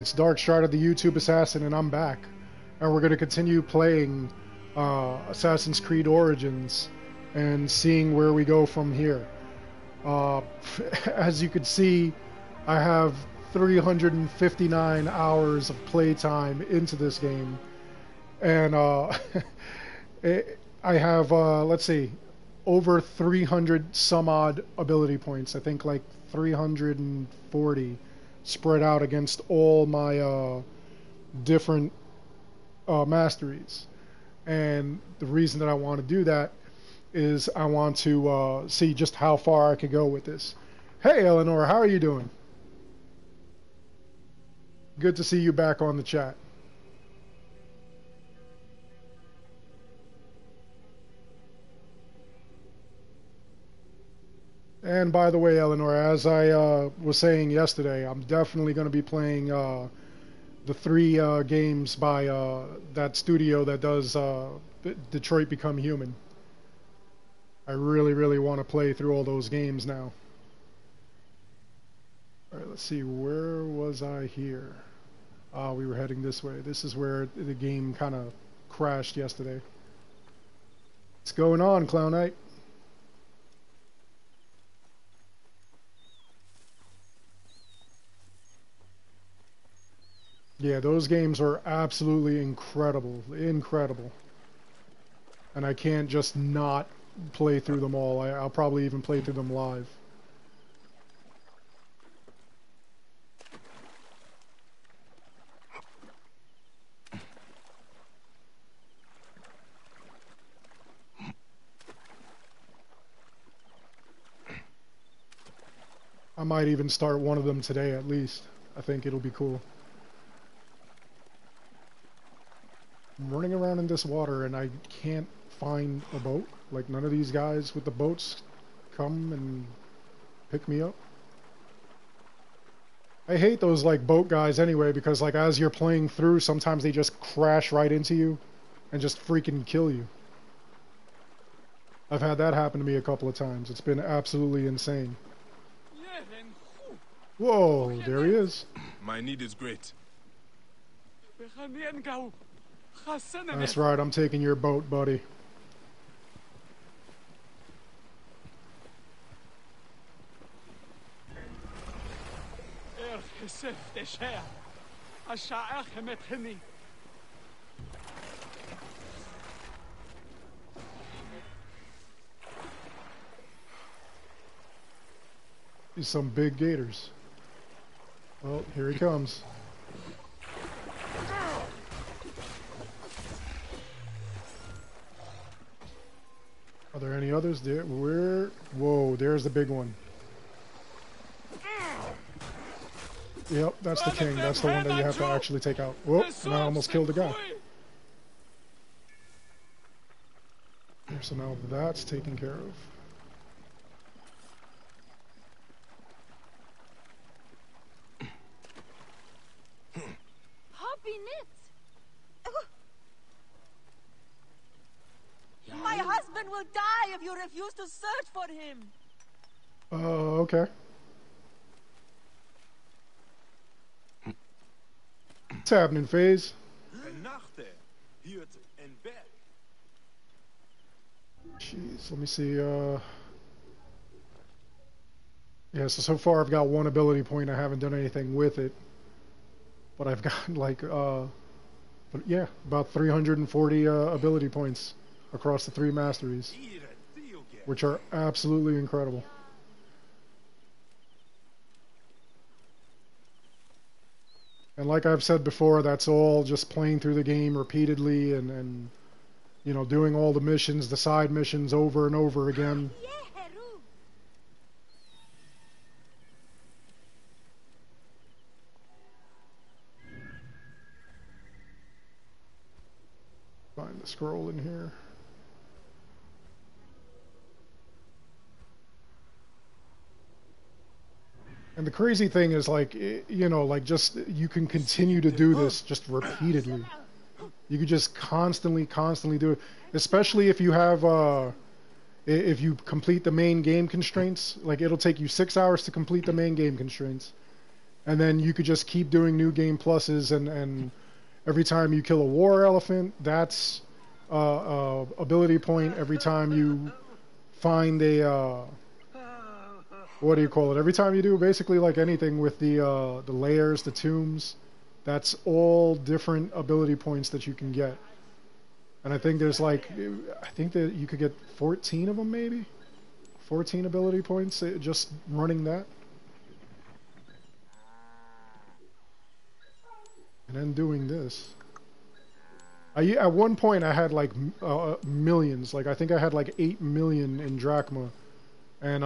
It's Dark Shard of the YouTube Assassin, and I'm back. And we're going to continue playing Assassin's Creed Origins and seeing where we go from here. Uh, as you can see, I have 359 hours of playtime into this game. And I have, let's see, over 300 some odd ability points. I think like 340 spread out against all my different masteries. And the reason that I want to do that is I want to see just how far I could go with this. Hey Eleanor, how are you doing? Good to see you back on the chat. And by the way, Eleanor, as I was saying yesterday, I'm definitely going to be playing the three games by that studio that does Detroit Become Human. I really, really want to play through all those games now. All right, let's see. Where was I here? We were heading this way. This is where the game kind of crashed yesterday. What's going on, Clown Knight? Yeah, those games are absolutely incredible. Incredible. And I can't just not play through them all. I'll probably even play through them live. I might even start one of them today at least. I think it'll be cool. I'm running around in this water and I can't find a boat. Like none of these guys with the boats come and pick me up. I hate those like boat guys anyway because like as you're playing through sometimes they just crash right into you and just freaking kill you. I've had that happen to me a couple of times. It's been absolutely insane. Whoa, there he is. My need is great. That's right, I'm taking your boat, buddy. These some big gators. Well, here he comes. Are there any others there? Where? Whoa, there's the big one. Yep, that's the king. That's the one that you have to actually take out. Whoop, and I almost killed the guy. So now that's taken care of. My husband will die if you refuse to search for him. Okay. What's happening, FaZe? Jeez, let me see, yeah, so far I've got one ability point. I haven't done anything with it. But I've got, like, but yeah, about 340 ability points across the three masteries, which are absolutely incredible. And like I've said before, that's all just playing through the game repeatedly and you know, doing all the missions, the side missions over and over again. Find the scroll in here. And the crazy thing is, like, you know, like, just, you can continue to do this just repeatedly. You could just constantly do it. Especially if you have, if you complete the main game constraints. Like, it'll take you 6 hours to complete the main game constraints. and then you could just keep doing new game pluses, and every time you kill a war elephant, that's ability point. Every time you find a what do you call it? Every time you do basically like anything with the layers, the tombs, that's all different ability points that you can get. And I think there's like, I think that you could get 14 of them maybe, 14 ability points just running that. And then doing this. At one point I had like millions, like I think I had like 8 million in drachma. And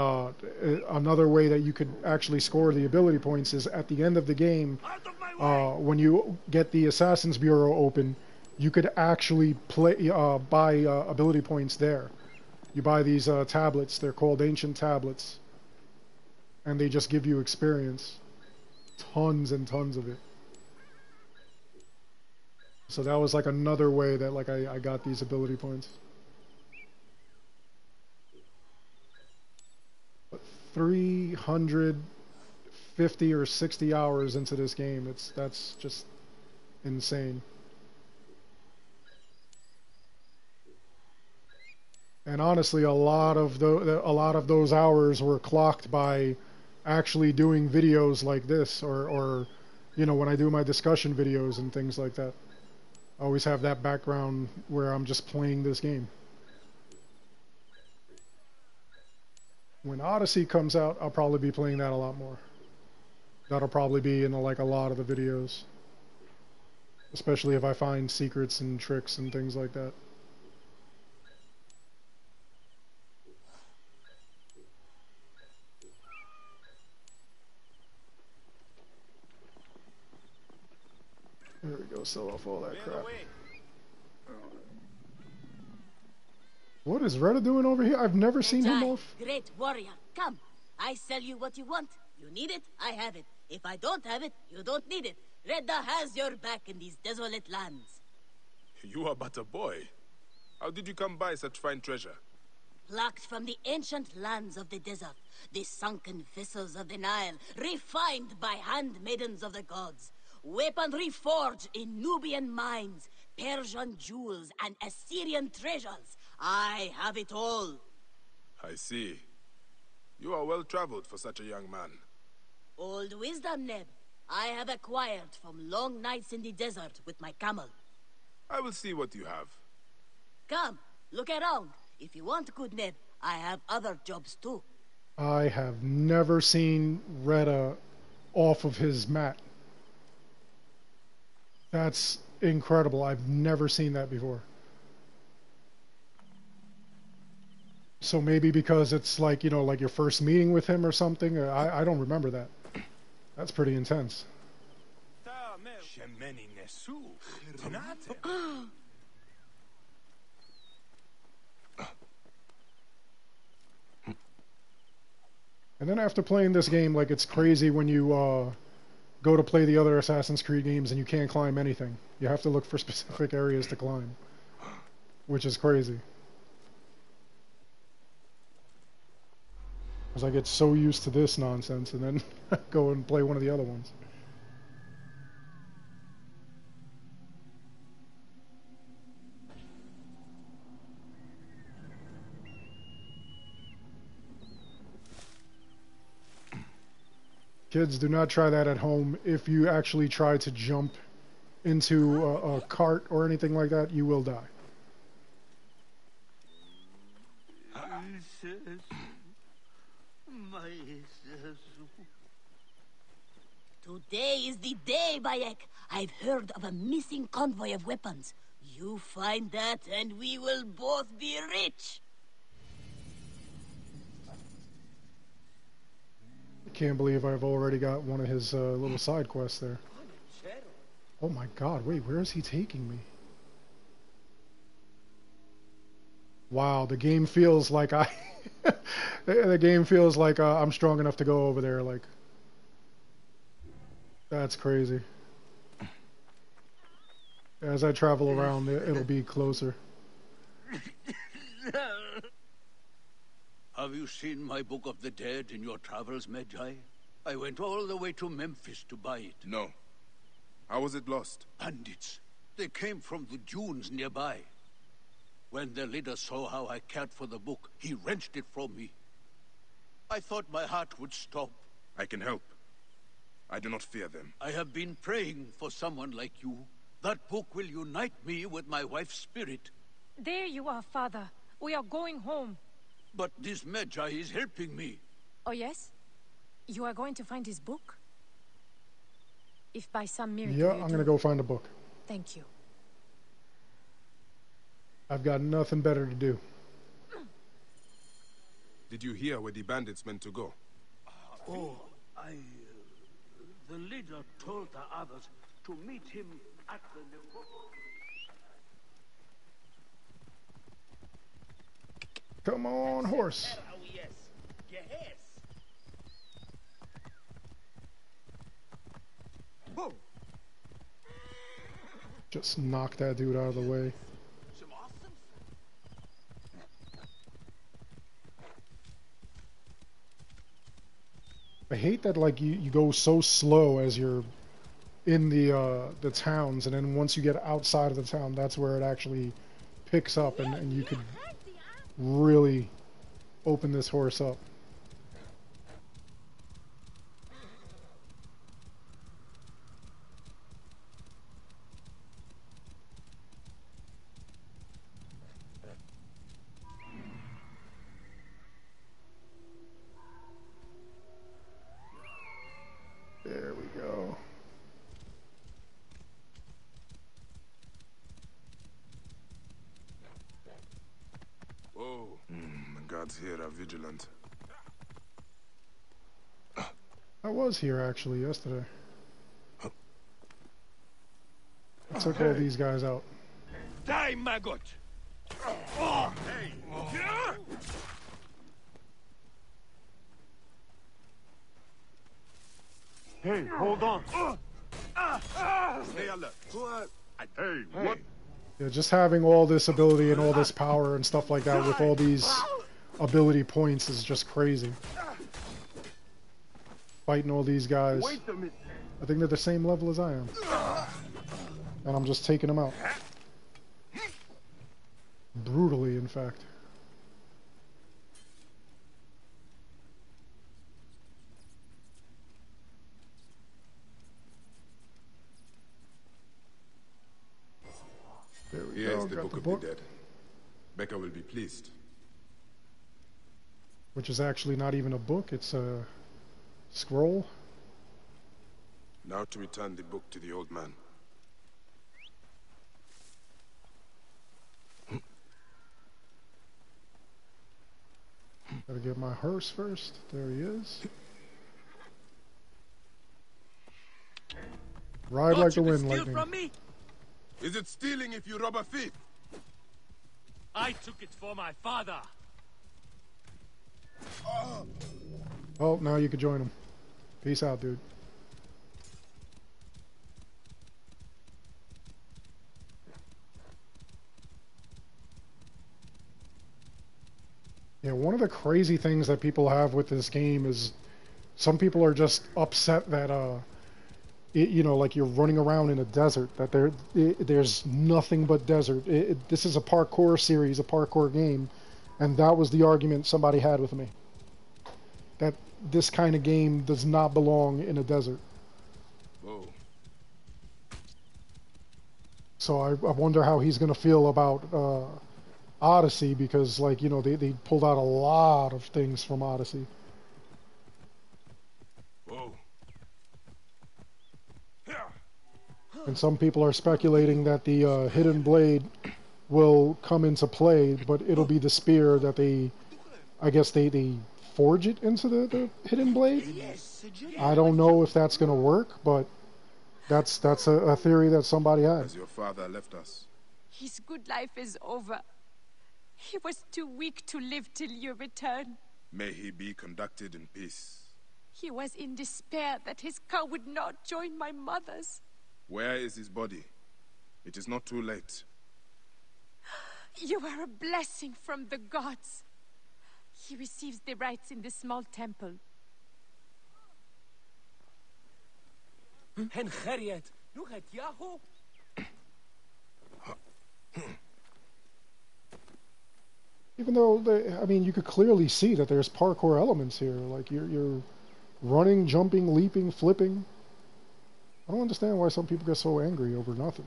another way that you could actually score the ability points is at the end of the game, when you get the Assassin's Bureau open, you could actually buy ability points there. You buy these tablets, they're called ancient tablets, and they just give you experience. Tons and tons of it. So that was like another way that like I got these ability points. 350 or 60 hours into this game. That's just insane. And honestly, a lot of those hours were clocked by actually doing videos like this, or you know, when I do my discussion videos and things like that. I always have that background where I'm just playing this game. When Odyssey comes out, I'll probably be playing that a lot more. That'll probably be in like a lot of the videos. Especially if I find secrets and tricks and things like that. There we go, sell off all that crap. What is Retta doing over here? I've never seen him off. Great warrior, come. I sell you what you want. You need it, I have it. If I don't have it, you don't need it. Redda has your back in these desolate lands. You are but a boy. How did you come by such fine treasure? Plucked from the ancient lands of the desert, the sunken vessels of the Nile, refined by handmaidens of the gods. Weaponry forged in Nubian mines, Persian jewels, and Assyrian treasures. I have it all. I see. You are well traveled for such a young man. Old wisdom, Neb. I have acquired from long nights in the desert with my camel. I will see what you have. Come, look around. If you want good Neb, I have other jobs too. I have never seen Retta off of his mat. That's incredible. I've never seen that before. So maybe because it's like, you know, like your first meeting with him or something. I don't remember that. That's pretty intense. And then after playing this game, like, it's crazy when you go to play the other Assassin's Creed games and you can't climb anything. You have to look for specific areas to climb, which is crazy. Because I get so used to this nonsense and then go and play one of the other ones. Kids, do not try that at home. If you actually try to jump into a cart or anything like that, you will die. Today is the day, Bayek. I've heard of a missing convoy of weapons. You find that and we will both be rich. I can't believe I've already got one of his little side quests there. Oh my god, wait, where is he taking me? Wow, the game feels like the game feels like I'm strong enough to go over there, like. That's crazy. As I travel around, it'll be closer. Have you seen my Book of the Dead in your travels, Medjay? I went all the way to Memphis to buy it. No. How was it lost? Bandits. They came from the dunes nearby. When their leader saw how I cared for the book, he wrenched it from me. I thought my heart would stop. I can help. I do not fear them. I have been praying for someone like you. That book will unite me with my wife's spirit. There you are, Father. We are going home. But this Magi is helping me. Oh, yes? You are going to find his book? If by some miracle Yeah, you I'm do, gonna go find a book. thank you. I've got nothing better to do. Did you hear where the bandits meant to go? The leader told the others to meet him at the Come on, horse. Just knock that dude out of the way. I hate that like you go so slow as you're in the towns, and then once you get outside of the town, that's where it actually picks up, and you could really open this horse up. There we go. Whoa. The guards here are vigilant. I was here actually yesterday. I took all these guys out. Die, maggot! Hey, hold on. Stay alert. Hey, what? Yeah, just having all this ability and all this power and stuff like that with all these ability points is just crazy. Fighting all these guys. Wait a minute. I think they're the same level as I am. And I'm just taking them out. Brutally, in fact. There we Here go, is the got Book the of book. the Dead. Becca will be pleased. Which is actually not even a book, it's a scroll. Now to return the book to the old man. Gotta get my hearse first. There he is. Ride like the wind, lightning. from me? Is it stealing if you rob a thief? I took it for my father. Oh, now you can join him. Peace out, dude. Yeah, one of the crazy things that people have with this game is some people are just upset that you know, like you're running around in a desert, that there's nothing but desert. This is a parkour series, a parkour game, and that was the argument somebody had with me. That this kind of game does not belong in a desert. Whoa. So I wonder how he's going to feel about Odyssey, because, like, you know, they pulled out a lot of things from Odyssey. Whoa. And some people are speculating that the hidden blade will come into play, but it'll be the spear that I guess they forge it into the hidden blade. I don't know if that's going to work, but that's a theory that somebody has. As your father left us. His good life is over. He was too weak to live till you return. May he be conducted in peace. He was in despair that his cow would not join my mother's. Where is his body? It is not too late. You are a blessing from the gods. He receives the rites in the small temple. Hen Harriet. Nu het Yahoo. Even though I mean, you could clearly see that there's parkour elements here. Like you're running, jumping, leaping, flipping. I don't understand why some people get so angry over nothing.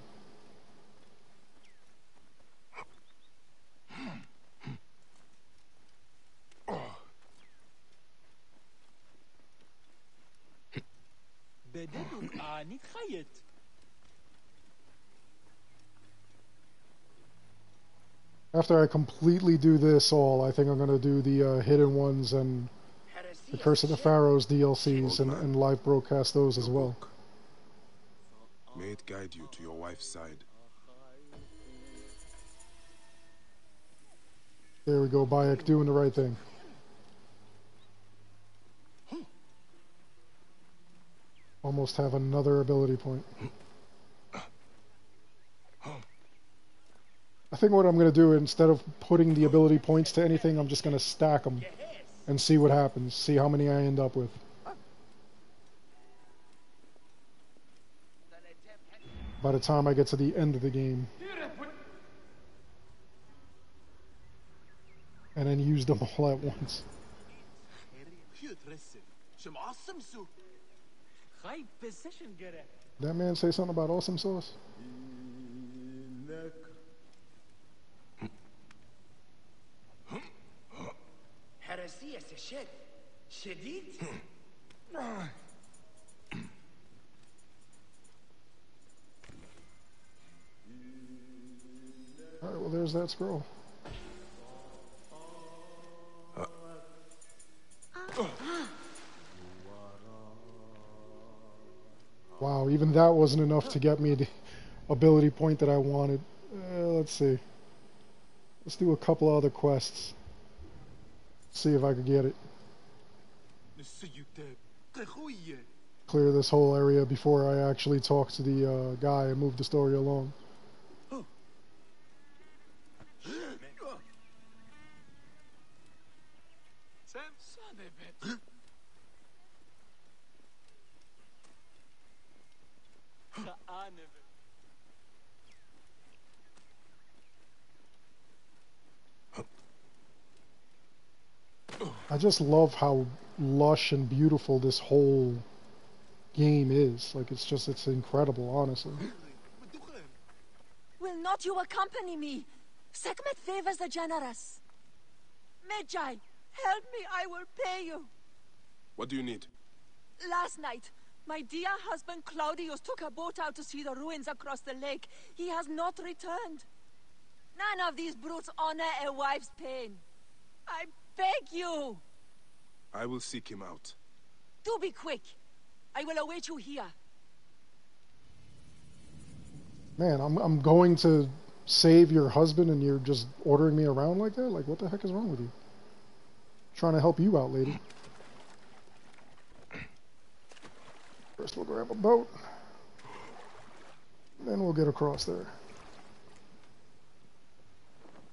Bededuk niet Hayet. After I completely do this all, I think I'm going to do the Hidden Ones and the Curse of the Pharaohs DLCs and live broadcast those as well. May it guide you to your wife's side. There we go, Bayek doing the right thing. Almost have another ability point. I think what I'm going to do, instead of putting the ability points to anything, I'm just going to stack them and see what happens. See how many I end up with. By the time I get to the end of the game. And then use them all at once. That man say something about awesome sauce? Alright, well there's that scroll. Wow, even that wasn't enough to get me the ability point that I wanted. Let's see. Let's do a couple other quests. See if I could get it. Clear this whole area before I actually talk to the guy and move the story along. I just love how lush and beautiful this whole game is. Like, it's incredible, honestly. Will not you accompany me? Sekhmet favors the generous. Medjay, help me, I will pay you. What do you need? Last night, my dear husband Claudius took a boat out to see the ruins across the lake. He has not returned. None of these brutes honor a wife's pain. I beg you. I will seek him out. Do be quick. I will await you here. Man, I'm going to save your husband and you're just ordering me around like that? Like, what the heck is wrong with you? Trying to help you out, lady. First we'll grab a boat. Then we'll get across there.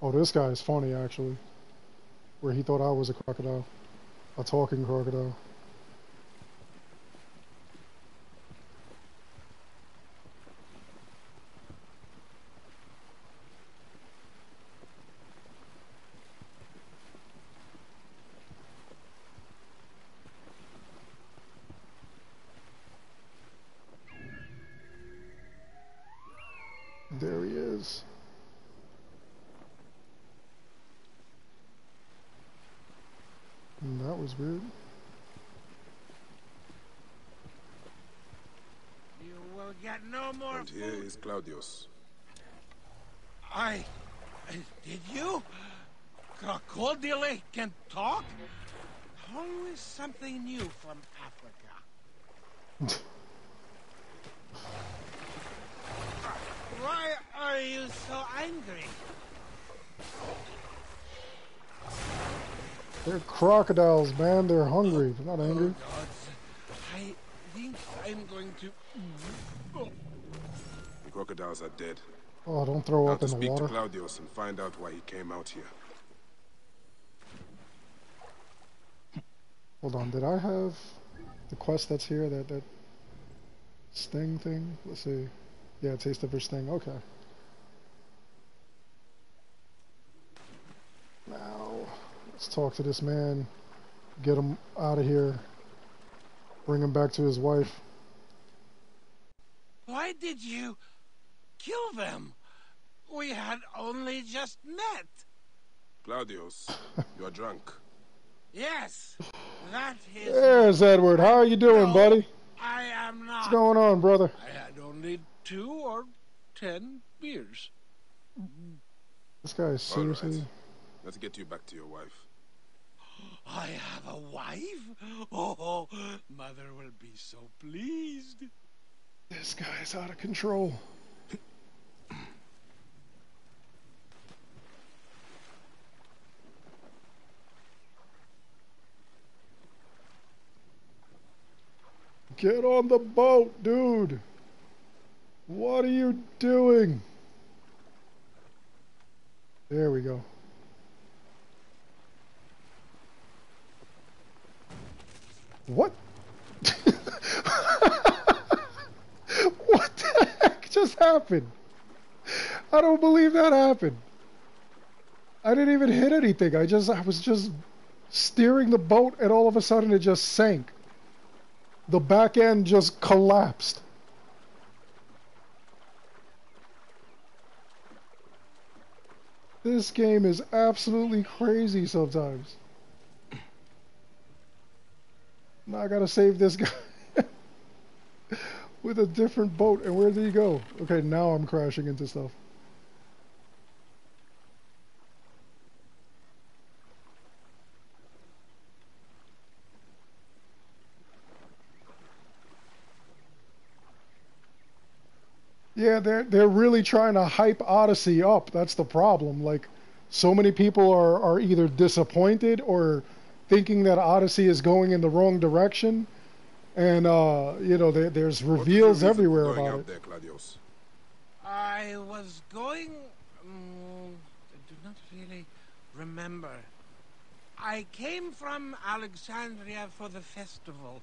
Oh, this guy is funny, actually. Where he thought I was a crocodile. A talking crocodile. There he is. That was weird. You will get no more And here is Claudius. Did you? Crocodile can talk? Always something new from Africa. Why are you so angry? They're crocodiles, man. They're hungry. They're not angry. Oh, gods. I think I'm going to... The crocodiles are dead. Oh, don't throw Now up to in the speak water. to Claudius and find out why he came out here. Hold on, did I have the quest that's here? That Sting thing? Let's see. Yeah, taste of her sting. Okay. Now, let's talk to this man. Get him out of here. Bring him back to his wife. Why did you kill them? We had only just met. Claudius, you are drunk. Yes, that is... There's Edward. How are you doing, No, buddy? I am not. What's going on, brother? I had only 2 or 10 beers. This guy is All right. seriously... Let's get you back to your wife. I have a wife? Oh, mother will be so pleased. This guy's out of control. Get on the boat, dude. What are you doing? There we go. What? What the heck just happened? I don't believe that happened. I didn't even hit anything. I was just steering the boat and all of a sudden it just sank. The back end just collapsed. This game is absolutely crazy sometimes. Now I gotta save this guy with a different boat. And where did he go? Okay, now I'm crashing into stuff. Yeah, they're really trying to hype Odyssey up. That's the problem. Like, so many people are either disappointed or thinking that Odyssey is going in the wrong direction, and you know, there's reveals everywhere about it. There, Claudius? I was going... I do not really remember. I came from Alexandria for the festival,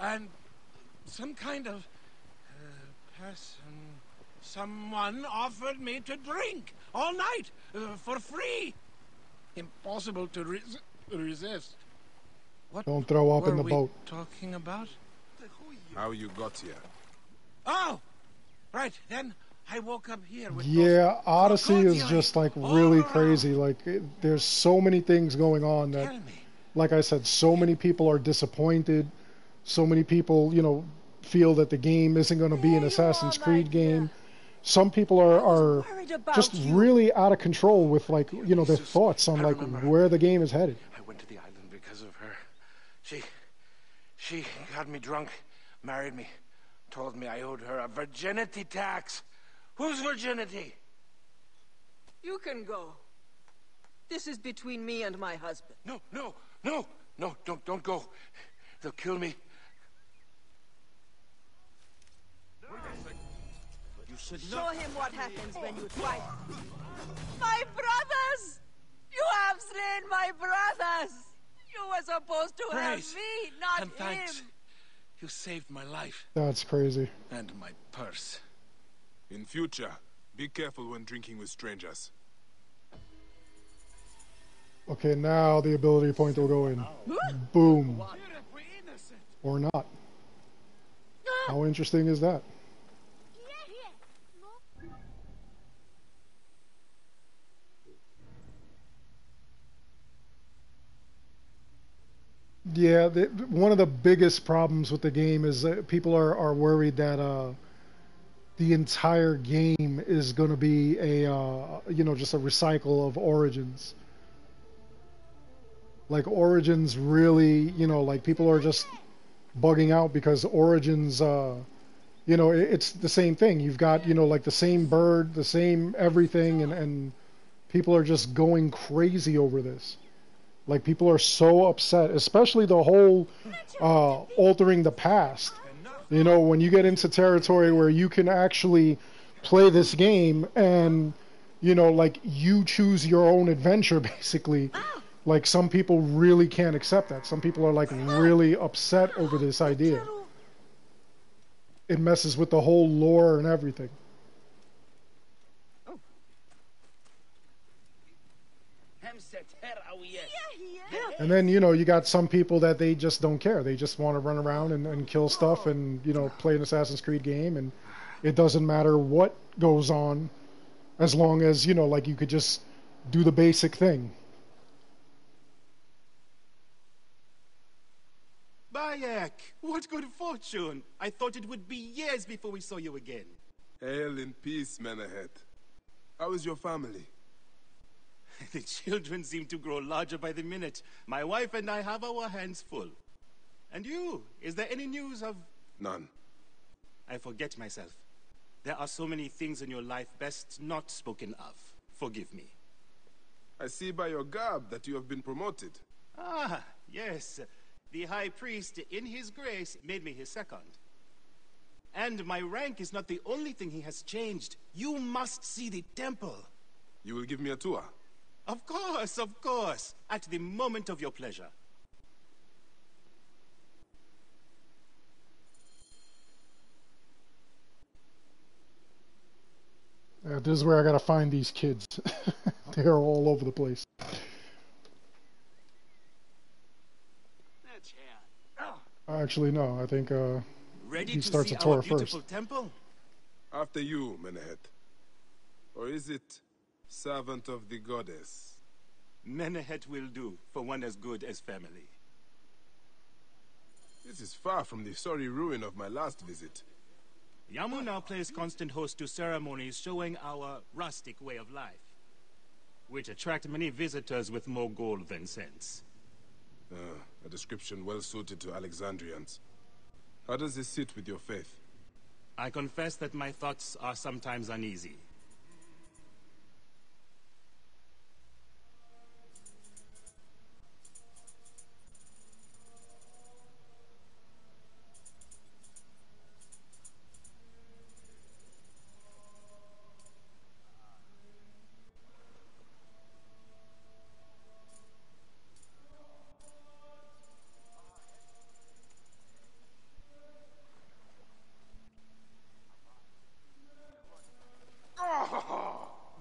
and some kind of someone offered me to drink all night for free. Impossible to resist. What Don't throw up in the were we boat. talking about? How you got here? Oh, right. Then I woke up here with Yeah, those Odyssey is crocodiles just like all really around. crazy. Like, there's so many things going on that, Tell me. like I said, so many people are disappointed. So many people, you know, feel that the game isn't going to be an Assassin's Creed game. Some people are just really out of control with, like, you know, their thoughts on like where the game is headed. I went to the island because of her. She got me drunk, married me, told me I owed her a virginity tax. Whose virginity? You can go. This is between me and my husband. No, don't go. They'll kill me. You should Show him what happens when you try. My brothers! You have slain my brothers! You were supposed to have Praise me, not and thanks. him! You saved my life That's crazy. and my purse. In future, be careful when drinking with strangers. Okay, now the ability point will go in. Boom. Or not. How interesting is that? Yeah, one of the biggest problems with the game is that people are worried that the entire game is going to be a you know, just a recycle of Origins. Like, Origins really, you know, like, people are just bugging out because Origins, you know, it's the same thing. You've got, you know, like, the same bird, the same everything, and people are just going crazy over this. Like, people are so upset, especially the whole altering the past. You know, when you get into territory where you can actually play this game and, you know, like, you choose your own adventure, basically. Like, some people really can't accept that. Some people are, like, really upset over this idea. it messes with the whole lore and everything. And then, you know, you got some people that they just don't care. They just want to run around and kill stuff and, you know, play an Assassin's Creed game, and it doesn't matter what goes on as long as, you know, like you could just do the basic thing. Bayek, what good fortune! I thought it would be years before we saw you again. Hail in peace, Menahet. How is your family? The children seem to grow larger by the minute. My wife and I have our hands full. And you, is there any news of... None. I forget myself. There are so many things in your life best not spoken of. Forgive me. I see by your garb that you have been promoted. Ah, yes. The High Priest, in his grace, made me his second. And my rank is not the only thing he has changed. You must see the temple. You will give me a tour? Of course, of course. At the moment of your pleasure. This is where I gotta find these kids. They're all over the place. Actually, no. I think Ready he to starts see a tour our beautiful first. temple? After you, Menahet. Or is it servant of the goddess? Menahet will do for one as good as family. This is far from the sorry ruin of my last visit. Yamu now plays constant host to ceremonies showing our rustic way of life, which attract many visitors with more gold than sense. A description well suited to Alexandrians. How does this sit with your faith? I confess that my thoughts are sometimes uneasy.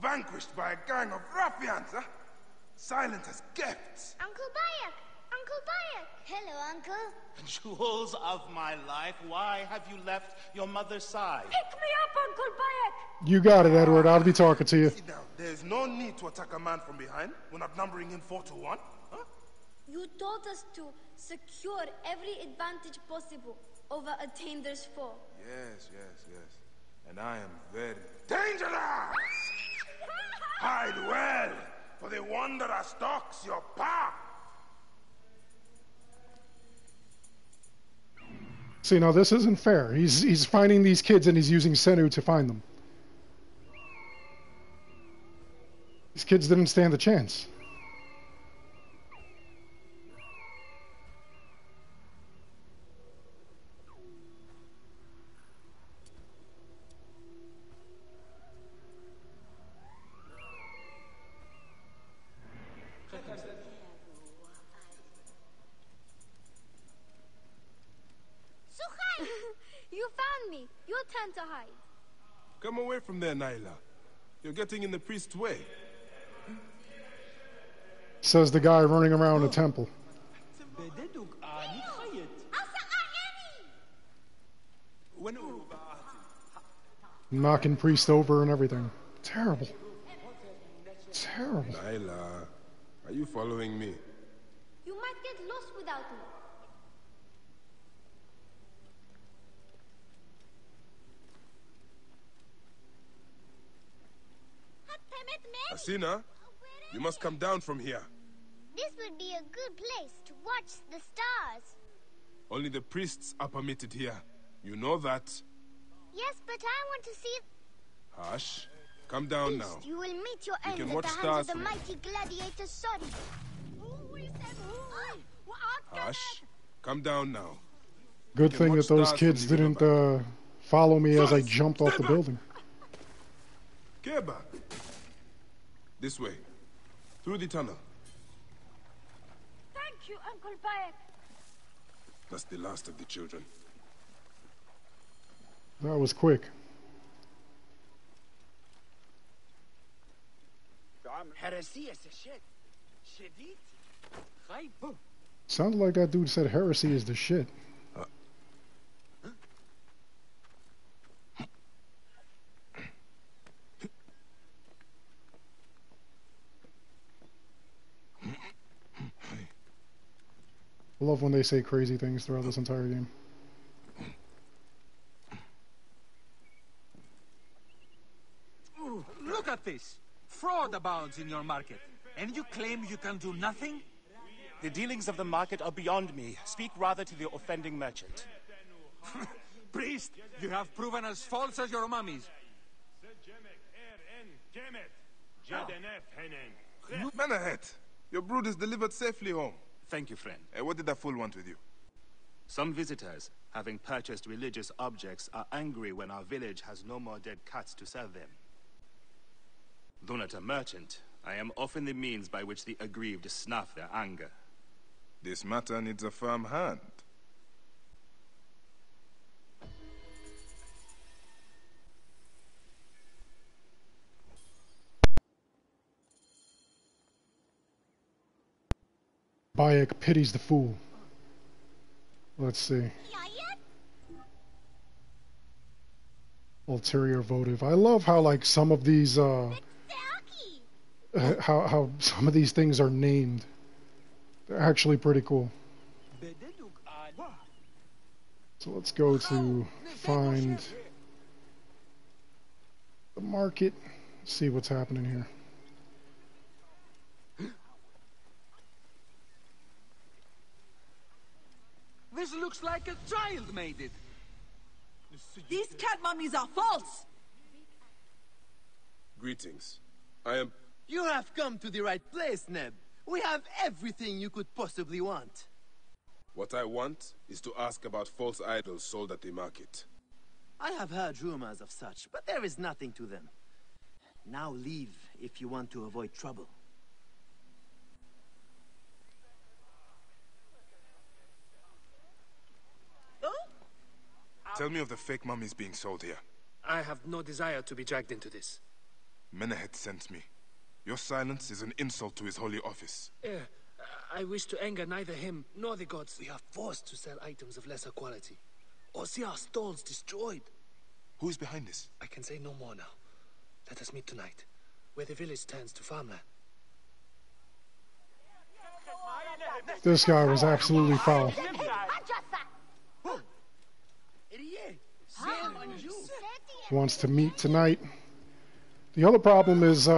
Vanquished by a gang of ruffians, huh? Silent as gifts. Uncle Bayek! Uncle Bayek! Hello, Uncle. Jewels of my life, why have you left your mother's side? Pick me up, Uncle Bayek! You got it, Edward. I'll be talking to you. Sit down. There's no need to attack a man from behind. We're not numbering him 4 to 1. Huh? You taught us to secure every advantage possible over Attender's foe. Yes. And I am very dangerous! Hide well, for the wanderer stalks your path. See, now this isn't fair. He's finding these kids and he's using Senu to find them. These kids didn't stand a chance. You found me. Your turn to hide. Come away from there, Nyla. You're getting in the priest's way. Says the guy running around the temple. Knocking priest over and everything. Terrible. Terrible. Nyla, are you following me? You might get lost without me. Asina, you must come down from here. This would be a good place to watch the stars. Only the priests are permitted here. You know that. Yes, but I want to see if... Hush. Come down now. You will meet your You end can at watch the hands stars of the from mighty gladiator Sori. Hush. Come down now. Good You can thing watch that those stars kids from the didn't riverbank. follow me as I jumped off the building. Keba. This way. Through the tunnel. Thank you, Uncle Bayek. That's the last of the children. That was quick. Heresy is a shit. Shedit. Sounded like that dude said heresy is the shit. I love when they say crazy things throughout this entire game. Ooh, look at this! Fraud abounds in your market, and you claim you can do nothing? The dealings of the market are beyond me. Speak rather to the offending merchant. Priest, you have proven as false as your mummies. Menahet, your brood is delivered safely home. Thank you, friend. What did that fool want with you? Some visitors, having purchased religious objects, are angry when our village has no more dead cats to sell them. Though not a merchant, I am often the means by which the aggrieved snuff their anger. This matter needs a firm hand. Bayek pities the fool. Let's see. Ulterior votive. I love how like some of these how some of these things are named. They're actually pretty cool. So let's go to find the market. See what's happening here. This looks like a child made it. These cat mummies are false! Greetings. I am... You have come to the right place, Neb. We have everything you could possibly want. What I want is to ask about false idols sold at the market. I have heard rumors of such, but there is nothing to them. Now leave if you want to avoid trouble. Tell me of the fake mummies being sold here. I have no desire to be dragged into this. Menahet sent me. Your silence is an insult to his holy office. I wish to anger neither him nor the gods. We are forced to sell items of lesser quality, or see our stalls destroyed. Who is behind this? I can say no more now. Let us meet tonight, where the village turns to farmland. This guy was absolutely foul. Wants to meet tonight. The other problem is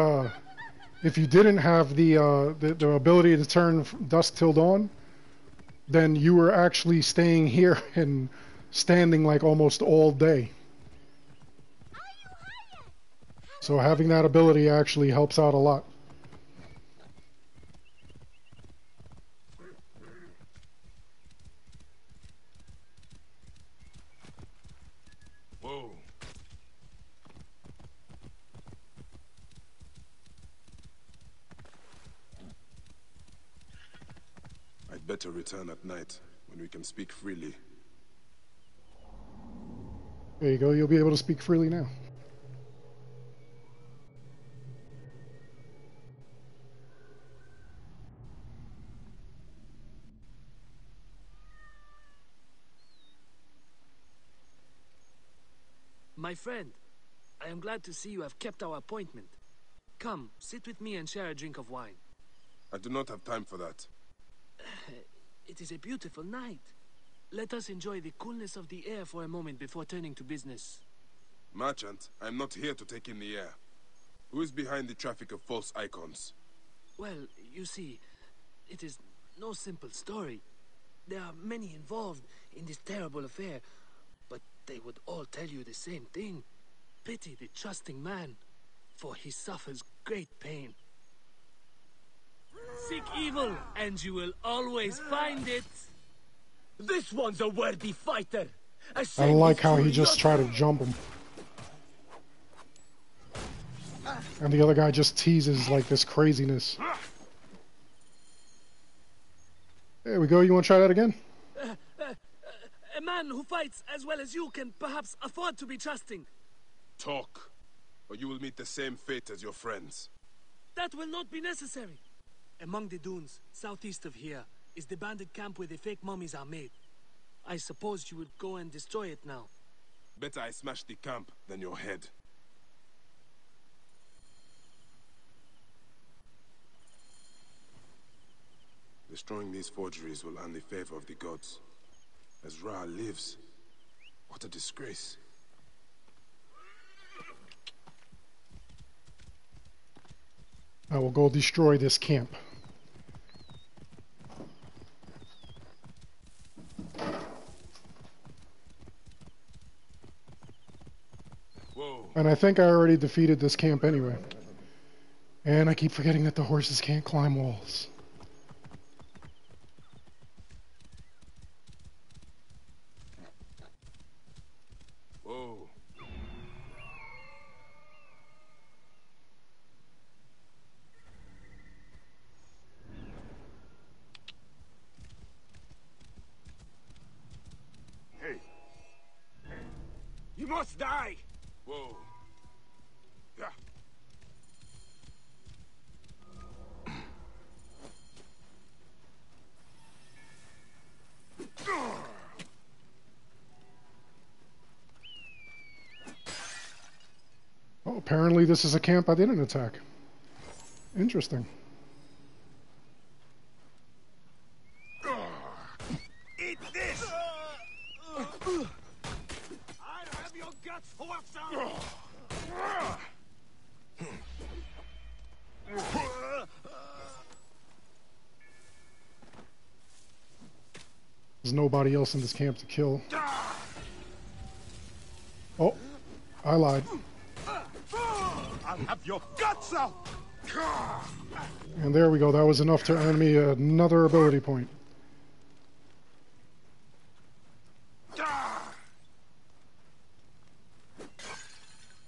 if you didn't have the ability to turn dusk till dawn, then you were actually staying here and standing like almost all day. So having that ability actually helps out a lot. Whoa. I'd better return at night, when we can speak freely. There you go, you'll be able to speak freely now. My friend, I am glad to see you have kept our appointment. Come, sit with me and share a drink of wine. I do not have time for that. It is a beautiful night. Let us enjoy the coolness of the air for a moment before turning to business. Merchant, I am not here to take in the air. Who is behind the traffic of false icons? Well, you see, it is no simple story. There are many involved in this terrible affair, but they would all tell you the same thing. Pity the trusting man, for he suffers great pain. Seek evil, and you will always find it. This one's a worthy fighter. I don't like how he just tried to jump him. And the other guy just teases like this craziness. There we go, you want to try that again? A man man who fights as well as you can perhaps afford to be trusting. Talk, or you will meet the same fate as your friends. That will not be necessary. Among the dunes, southeast of here, is the bandit camp where the fake mummies are made. I suppose you would go and destroy it now. Better I smash the camp than your head. Destroying these forgeries will earn the favor of the gods. As Ra lives, what a disgrace. I will go destroy this camp. Whoa. And I think I already defeated this camp anyway. And I keep forgetting that the horses can't climb walls. Whoa. Hey. You must die! Whoa. Yeah. Oh, apparently this is a camp I didn't attack. Interesting. Eat this! I'll have your guts for some! There's nobody else in this camp to kill. Oh, I lied. I'll have your guts out! And there we go. That was enough to earn me another ability point.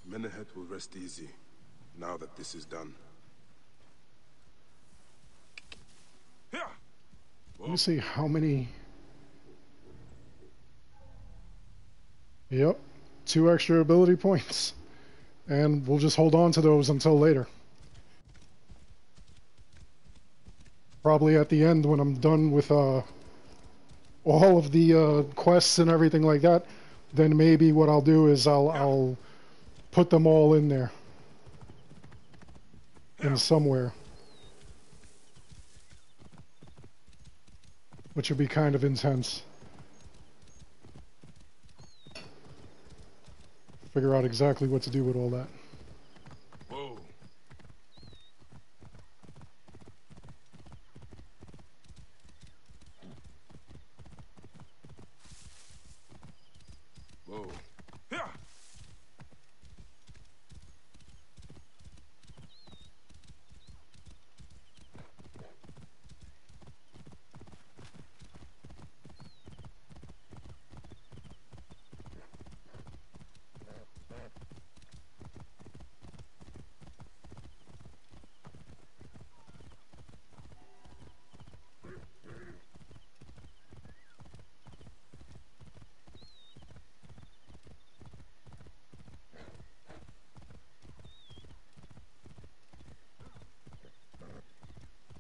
Menehet will rest easy, now that this is done. Let me see how many... Yep, 2 extra ability points. And we'll just hold on to those until later. Probably at the end when I'm done with all of the quests and everything like that, then maybe what I'll do is I'll put them all in there. In somewhere. Which would be kind of intense. Figure out exactly what to do with all that. Whoa. Whoa.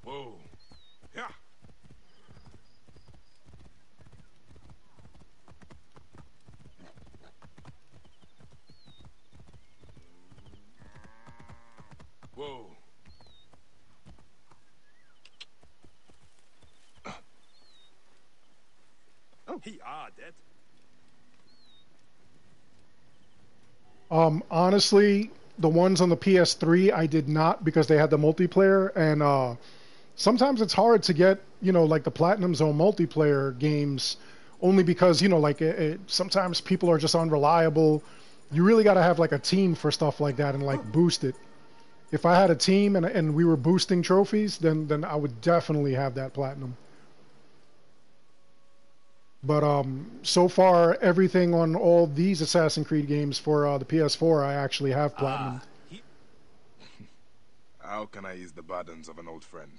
Whoa. Yeah. Whoa. Oh, he are dead. Honestly, the ones on the PS3 I did not because they had the multiplayer, and sometimes it's hard to get, you know, like the Platinum Zone multiplayer games, only because, you know, like sometimes people are just unreliable. You really got to have like a team for stuff like that and like boost it. If I had a team and we were boosting trophies, then I would definitely have that Platinum. But so far, everything on all these Assassin's Creed games for the PS4, I actually have Platinum. How can I ease the burdens of an old friend?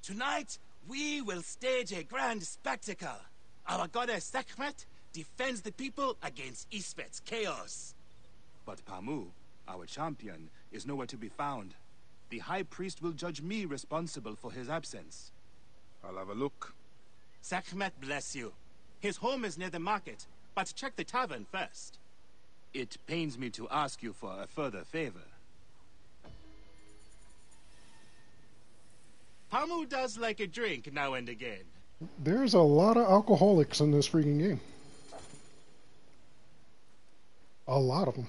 Tonight, we will stage a grand spectacle. Our goddess Sekhmet defends the people against Isfet's chaos. But Pamu, our champion, is nowhere to be found. The High Priest will judge me responsible for his absence. I'll have a look. Sekhmet bless you. His home is near the market, but check the tavern first. It pains me to ask you for a further favor. Pamu does like a drink now and again. There's a lot of alcoholics in this freaking game. A lot of them.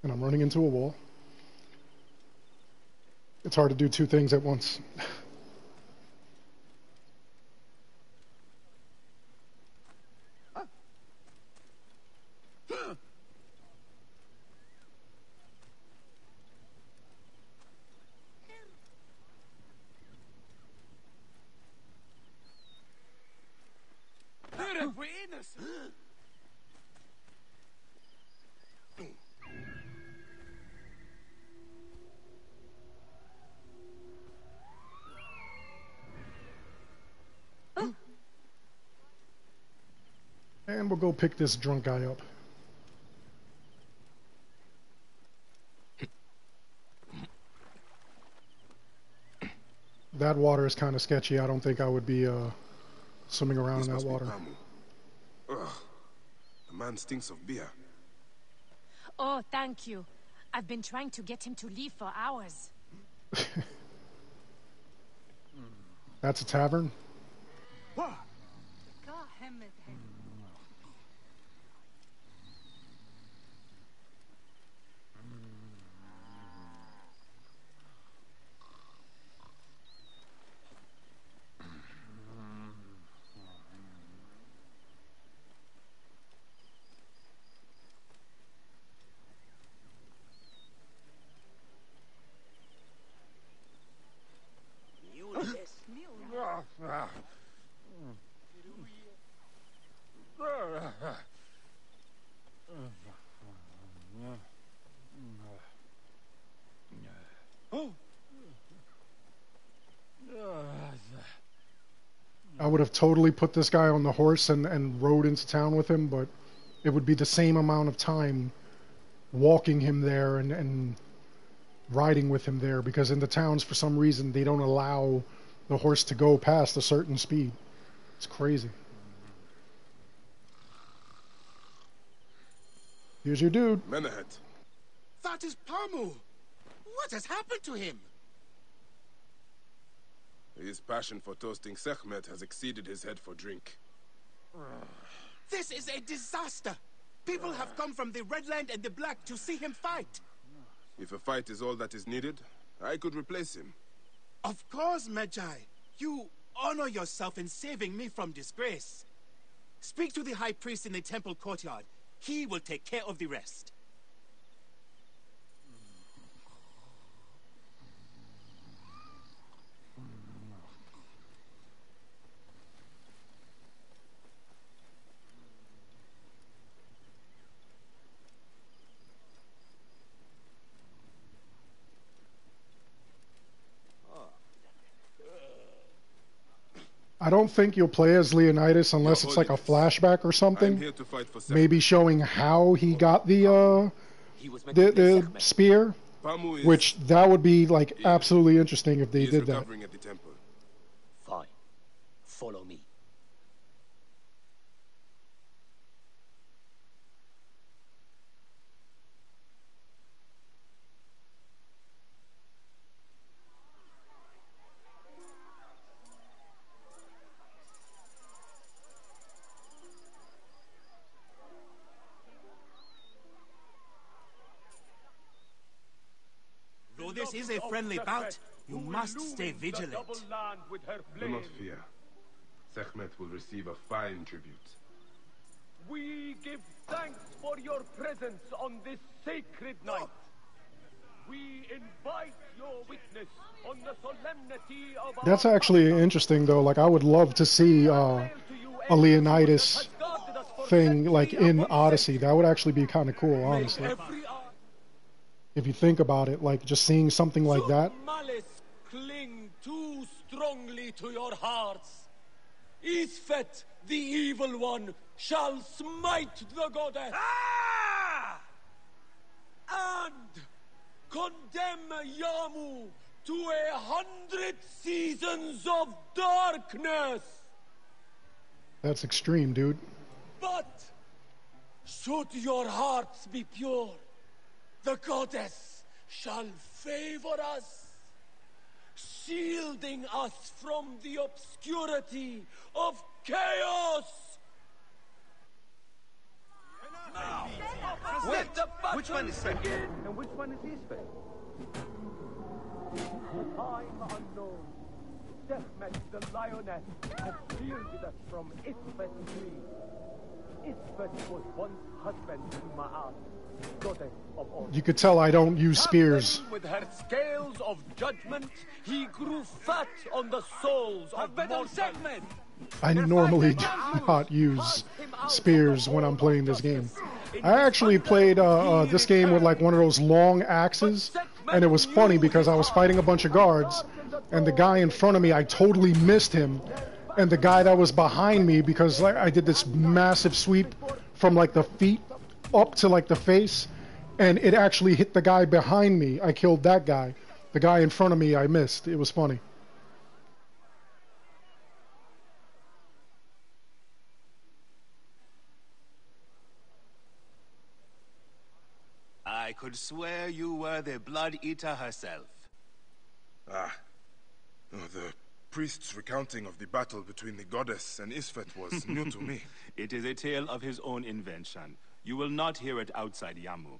And I'm running into a wall. It's hard to do two things at once. And we'll go pick this drunk guy up. That water is kind of sketchy. I don't think I would be swimming around in that water. Ugh. The man stinks of beer. Oh, thank you. I've been trying to get him to leave for hours. That's a tavern? I would have totally put this guy on the horse and rode into town with him, but it would be the same amount of time walking him there and riding with him there, because in the towns, for some reason, they don't allow the horse to go past a certain speed. It's crazy. Here's your dude. Men ahead. That is Pamu. What has happened to him? His passion for toasting Sekhmet has exceeded his head for drink. This is a disaster. People have come from the Red Land and the Black to see him fight. If a fight is all that is needed, I could replace him. Of course, Magi. You honor yourself in saving me from disgrace. Speak to the High Priest in the temple courtyard. He will take care of the rest. I don't think you'll play as Leonidas unless it's like a flashback or something. Here to fight for maybe showing how he got the spear, which that would be like absolutely interesting if they did that. At the temple. Fine. Follow me. Though this is a friendly bout, you must stay vigilant. Do not fear. Sekhmet will receive a fine tribute. We give thanks for your presence on this sacred night. We invite your witness on the solemnity of our... That's actually interesting, though. Like, I would love to see a Leonidas thing, like, in Odyssey. That would actually be kind of cool, honestly. If you think about it, like just seeing something like that. Malice cling too strongly to your hearts. Isfet, the evil one, shall smite the goddess. And condemn Yamu to 100 seasons of darkness. That's extreme, dude. But should your hearts be pure, the goddess shall favor us, shielding us from the obscurity of chaos. Now, Wait, which one is Sven? and which one is Isfet? Time unknown. Deathmatch the lioness has shielded us from Isfet's greed. Isfet was once husband to Ma'at, goddess of all. You could tell I don't use spears. With her scales of judgment, he grew fat on the souls of mortals. I normally do not use spears when I'm playing this game. I actually played this game with like one of those long axes, and it was funny because I was fighting a bunch of guards, and the guy in front of me, I totally missed him, and the guy that was behind me, because like, I did this massive sweep from like the feet up to like the face, and it actually hit the guy behind me. I killed that guy. The guy in front of me, I missed. It was funny. I could swear you were the Blood Eater herself. Ah. Oh, the priest's recounting of the battle between the goddess and Isfet was new to me. It is a tale of his own invention. You will not hear it outside Yamu.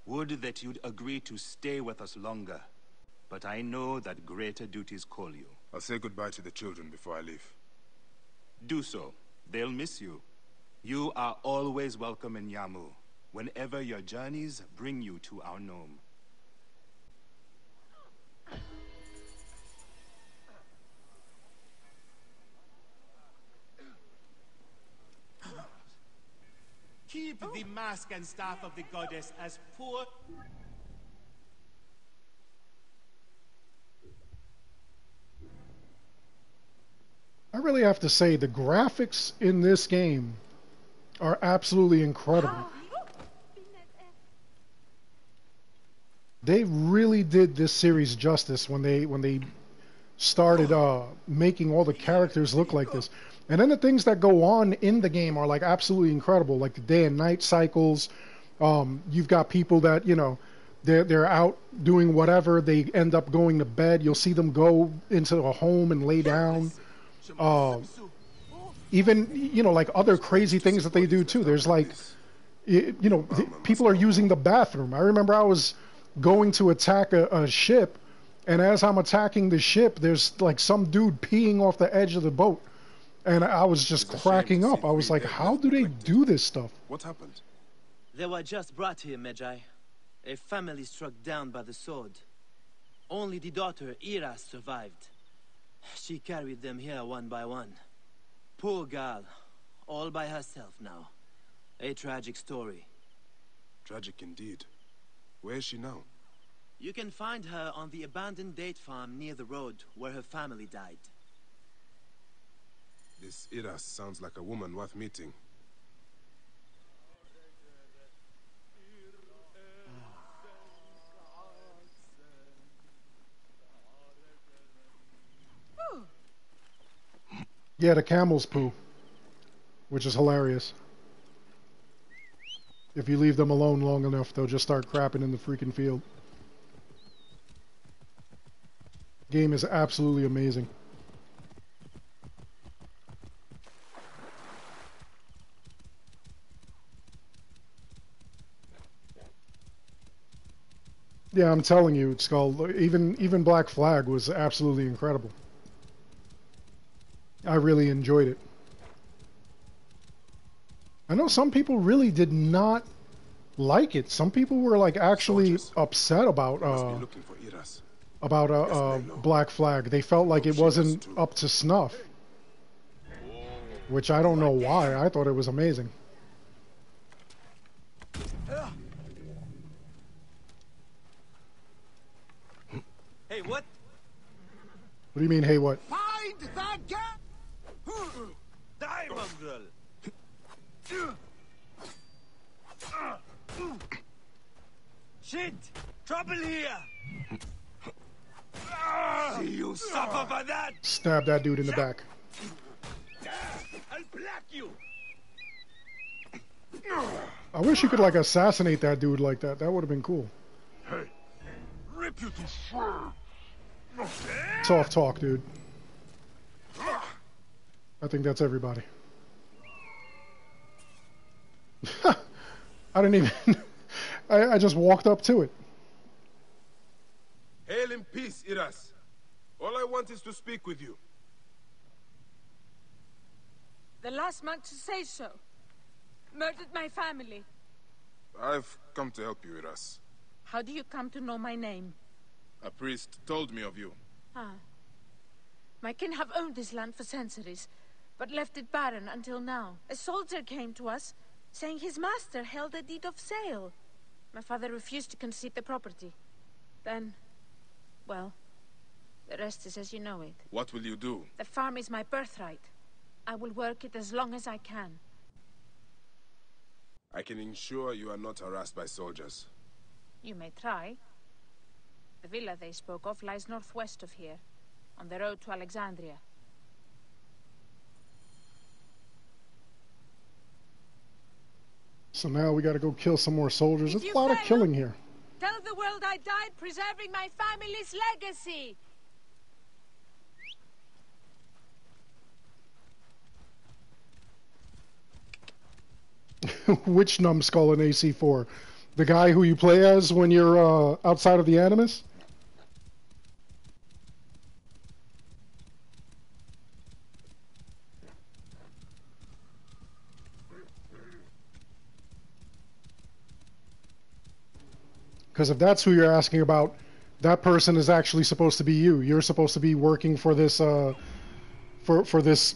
Would that you'd agree to stay with us longer, but I know that greater duties call you. I'll say goodbye to the children before I leave. Do so. They'll miss you. You are always welcome in Yamu, whenever your journeys bring you to our gnome. Keep the mask and staff of the goddess as poor... I really have to say, the graphics in this game are absolutely incredible. They really did this series justice when they started making all the characters look like this. And then the things that go on in the game are like absolutely incredible, like the day and night cycles. You've got people that, you know, they're out doing whatever, they end up going to bed. You'll see them go into a home and lay down. Even, you know, like other crazy things that they do too. There's like, you know, people are using the bathroom. I remember I was going to attack a ship, and as I'm attacking the ship, there's like some dude peeing off the edge of the boat. And I was just cracking up. I was like, how do they do this stuff? What happened? They were just brought here, Magi. A family struck down by the sword. Only the daughter, Ira, survived. She carried them here one by one. Poor girl, all by herself now. A tragic story. Tragic indeed. Where is she now? You can find her on the abandoned date farm near the road where her family died. This Iras sounds like a woman worth meeting. Yeah, the camel's poo, which is hilarious. If you leave them alone long enough, they'll just start crapping in the freaking field. Game is absolutely amazing. Yeah, I'm telling you, Skull, even Black Flag was absolutely incredible. I really enjoyed it. I know some people really did not like it. Some people were like actually upset about Black Flag. They felt like it wasn't up to snuff. Which I don't know why. I thought it was amazing. You mean, hey, what? Find that girl! Die, mongrel! Shit! Trouble here! See you suffer for that! Stab that dude in the back. I'll black you! I wish you could, like, assassinate that dude like that. That would have been cool. Hey, rip you to shreds. Soft talk, dude. I think that's everybody. I didn't even... I just walked up to it. Hail in peace, Iras. All I want is to speak with you. The last man to say so. Murdered my family. I've come to help you, Iras. How do you come to know my name? A priest told me of you. Ah. My kin have owned this land for centuries, but left it barren until now. A soldier came to us, saying his master held a deed of sale. My father refused to concede the property. Then, well, the rest is as you know it. What will you do? The farm is my birthright. I will work it as long as I can. I can ensure you are not harassed by soldiers. You may try. The villa they spoke of lies northwest of here, on the road to Alexandria. So now we gotta go kill some more soldiers. There's a lot of killing here. Tell the world I died preserving my family's legacy! Which numbskull in AC4? The guy who you play as when you're outside of the Animus? Because if that's who you're asking about, that person is actually supposed to be you. You're supposed to be working for this, for this,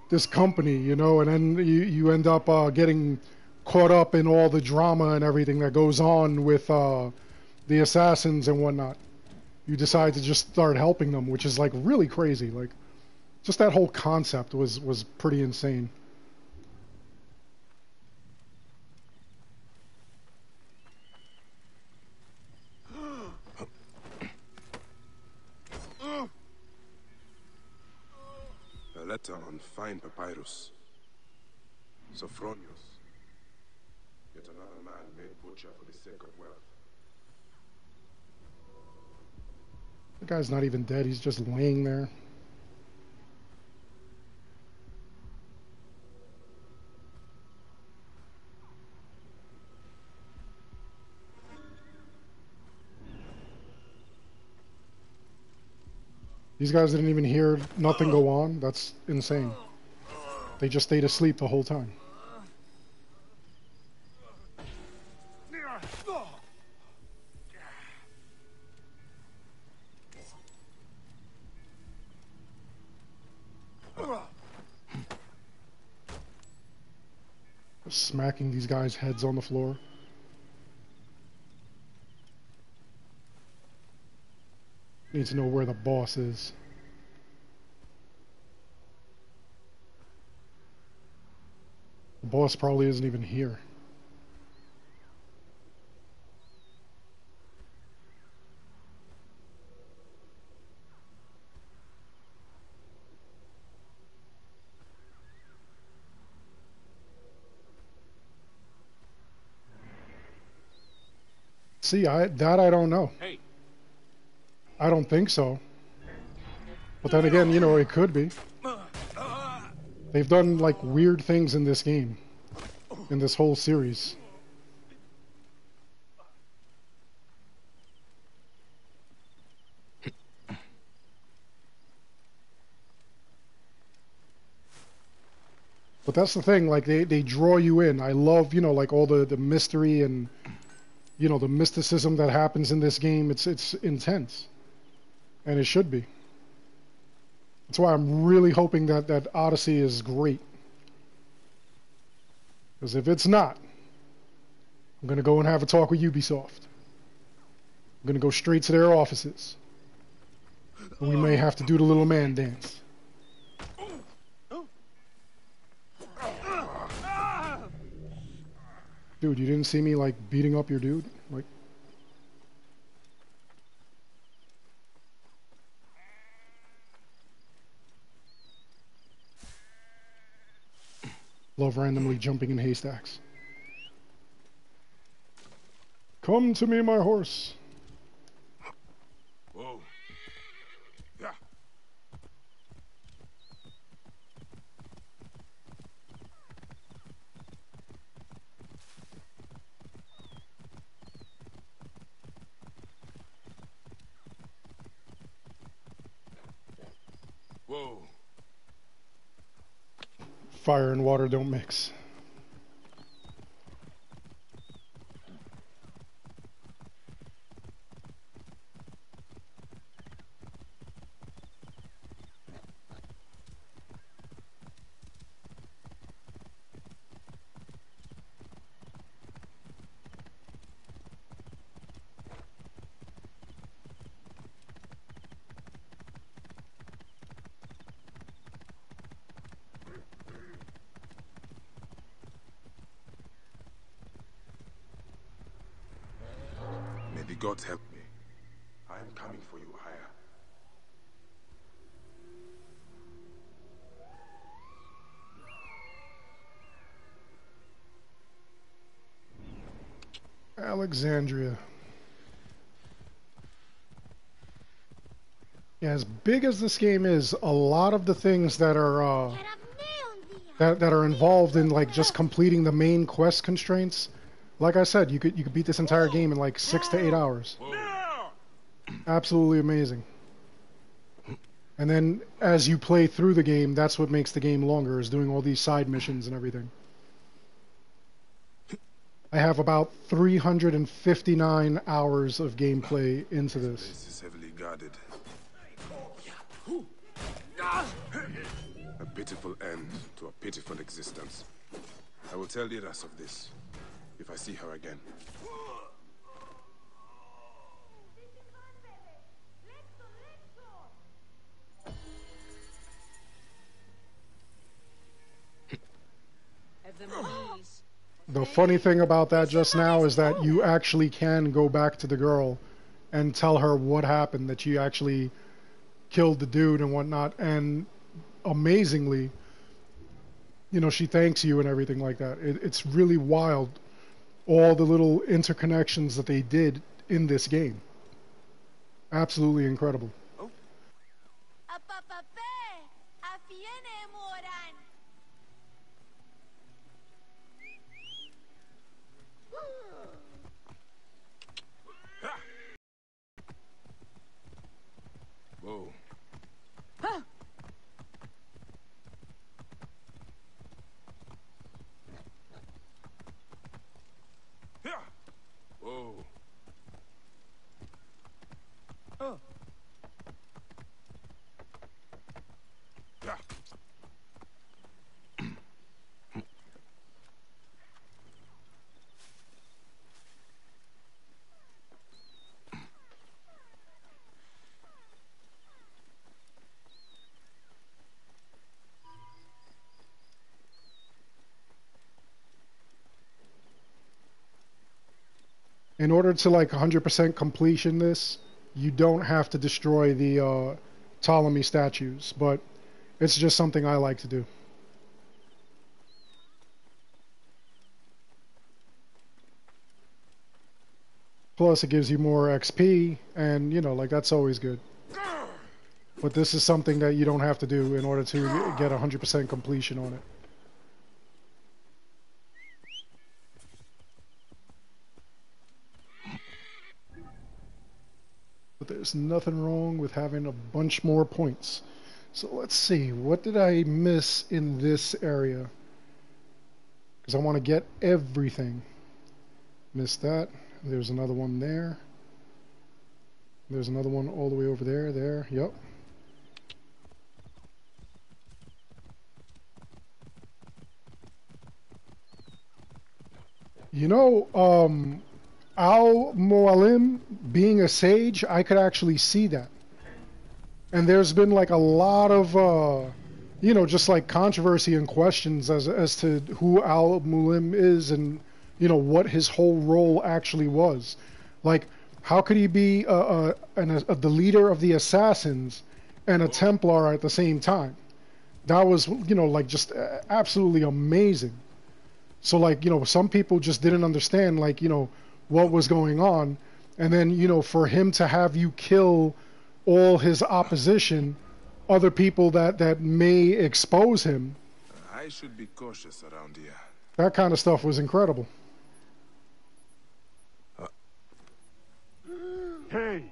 this company, you know, and then you end up getting caught up in all the drama and everything that goes on with the assassins and whatnot. You decide to just start helping them, which is like really crazy. Like, just that whole concept was pretty insane. A letter on fine papyrus. Sophronius. Yet another man made butcher for the sake of wealth. The guy's not even dead, he's just laying there. These guys didn't even hear nothing go on. That's insane. They just stayed asleep the whole time. Smacking these guys' heads on the floor. Need to know where the boss is. The boss probably isn't even here. See, I don't know. Hey. I don't think so. But then again, you know, it could be. They've done, like, weird things in this game. In this whole series. But that's the thing, like, they draw you in. I love, you know, like, all the mystery and, you know, the mysticism that happens in this game. It's intense. And it should be. That's why I'm really hoping that Odyssey is great. Because if it's not, I'm going to go and have a talk with Ubisoft. I'm going to go straight to their offices. We may have to do the little man dance. Dude, you didn't see me, like, beating up your dude? Like... Love randomly jumping in haystacks. Come to me, my horse. Whoa. Yeah. Whoa. Fire and water don't mix. May the gods help me. I am coming for you, Aya. Alexandria. Yeah, as big as this game is, a lot of the things that are that are involved in like just completing the main quest constraints, like I said, you could beat this entire game in like 6 to 8 hours. Absolutely amazing. And then as you play through the game, that's what makes the game longer, is doing all these side missions and everything. I have about 359 hours of gameplay into this. This is heavily guarded. A pitiful end to a pitiful existence. I will tell Iras of this, if I see her again. The funny thing about that just now is that you actually can go back to the girl and tell her what happened, that you actually killed the dude and whatnot, and amazingly, you know, she thanks you and everything like that. It's really wild, all the little interconnections that they did in this game. Absolutely incredible. Whoa. Whoa. Oh. Yeah. In order to like 100% completion this, you don't have to destroy the Ptolemy statues, but it's just something I like to do. Plus it gives you more XP, and you know, like that's always good. But this is something that you don't have to do in order to get 100% completion on it. But there's nothing wrong with having a bunch more points. So let's see, what did I miss in this area? Because I want to get everything. Missed that. There's another one there. There's another one all the way over there, yep. You know, Al Mualim being a sage, I could actually see that. And there's been like a lot of you know, just like controversy and questions as to who Al Mulim is and, you know, what his whole role actually was. Like, how could he be the leader of the assassins and a Templar at the same time? That was, you know, like just absolutely amazing. So like, you know, some people just didn't understand, like, you know, what was going on. And then, you know, for him to have you kill all his opposition, other people that may expose him, I should be cautious around here. that kind of stuff was incredible. Hey!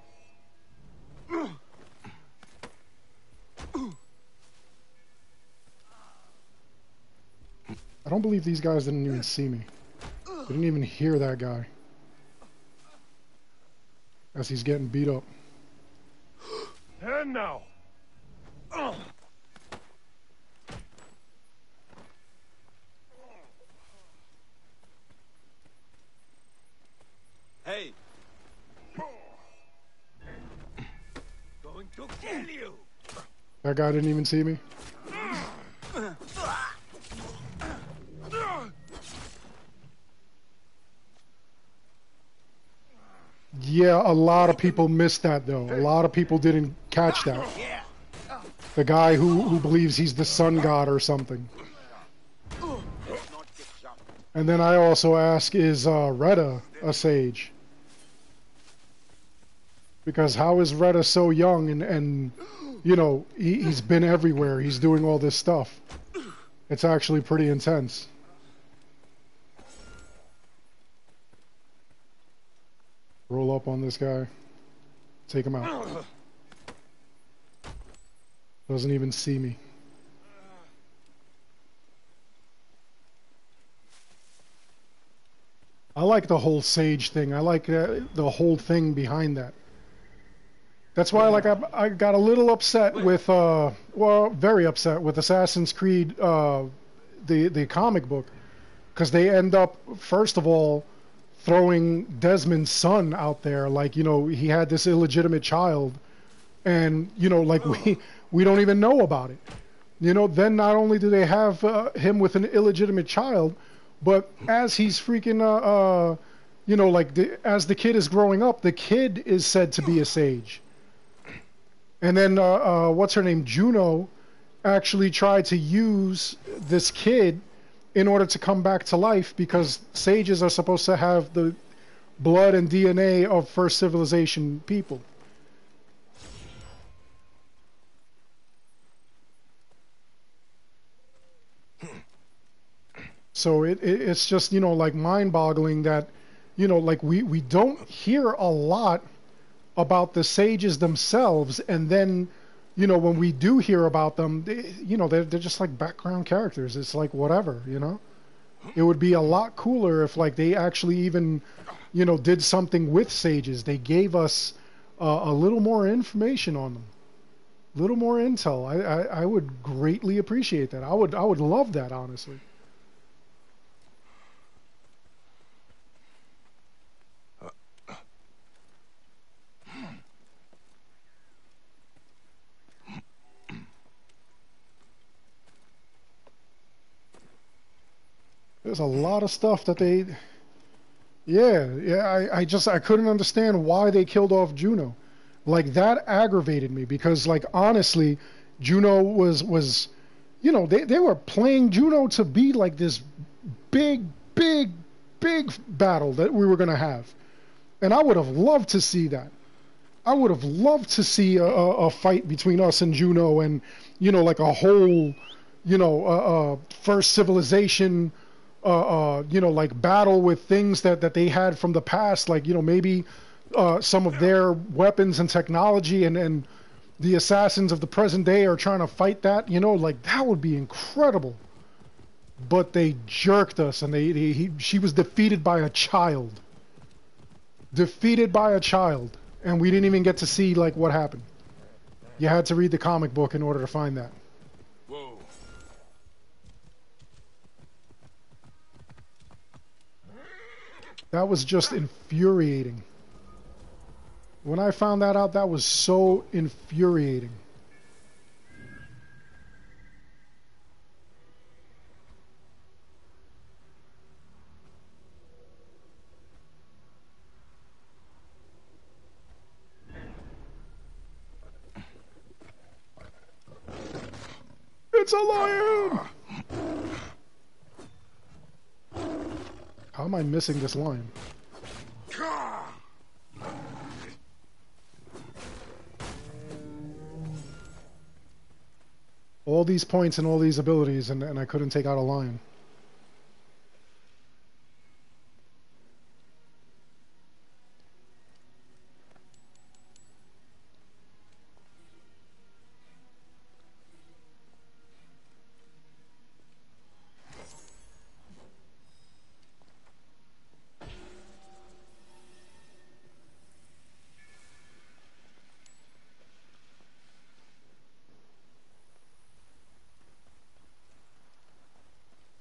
I don't believe these guys didn't even see me. They didn't even hear that guy as he's getting beat up. And now! Hey! Going to kill you! That guy didn't even see me. Yeah, a lot of people missed that though. A lot of people didn't catch that. The guy who believes he's the sun god or something. And then I also ask, is Retta a sage? Because how is Retta so young and you know, he's been everywhere. He's doing all this stuff. It's actually pretty intense. Roll up on this guy. Take him out. Doesn't even see me. I like the whole sage thing. I like the whole thing behind that. That's why, like, I got a little upset with, well, very upset with Assassin's Creed, the comic book, because they end up, first of all, throwing Desmond's son out there, like, you know, he had this illegitimate child, and, you know, like, we don't even know about it. You know, then not only do they have him with an illegitimate child, but as he's freaking, you know, like, as the kid is growing up, the kid is said to be a sage. And then, what's her name, Juno, actually tried to use this kid in order to come back to life, because sages are supposed to have the blood and DNA of first civilization people. So it's just, you know, like mind-boggling that, you know, like we don't hear a lot about the sages themselves, and then, you know, when we do hear about them, you know, they're just like background characters. It's like whatever, you know. It would be a lot cooler if, like, they actually even, you know, did something with sages. They gave us a little more information on them, a little more intel. I would greatly appreciate that. I would love that, honestly. There's a lot of stuff that they... Yeah, I couldn't understand why they killed off Juno. Like, that aggravated me, because, like, honestly, Juno was you know, they were playing Juno to be, like, this big battle that we were going to have. And I would have loved to see that. I would have loved to see a fight between us and Juno, and, you know, like a whole, you know, first civilization... you know, like battle with things that they had from the past, like, you know, maybe some of their weapons and technology, and the assassins of the present day are trying to fight that, you know, like that would be incredible. But they jerked us, and she was defeated by a child. Defeated by a child, and we didn't even get to see, like, what happened. You had to read the comic book in order to find that. That was just infuriating. When I found that out, that was so infuriating. It's a lion! How am I missing this lion? All these points and all these abilities, and I couldn't take out a lion.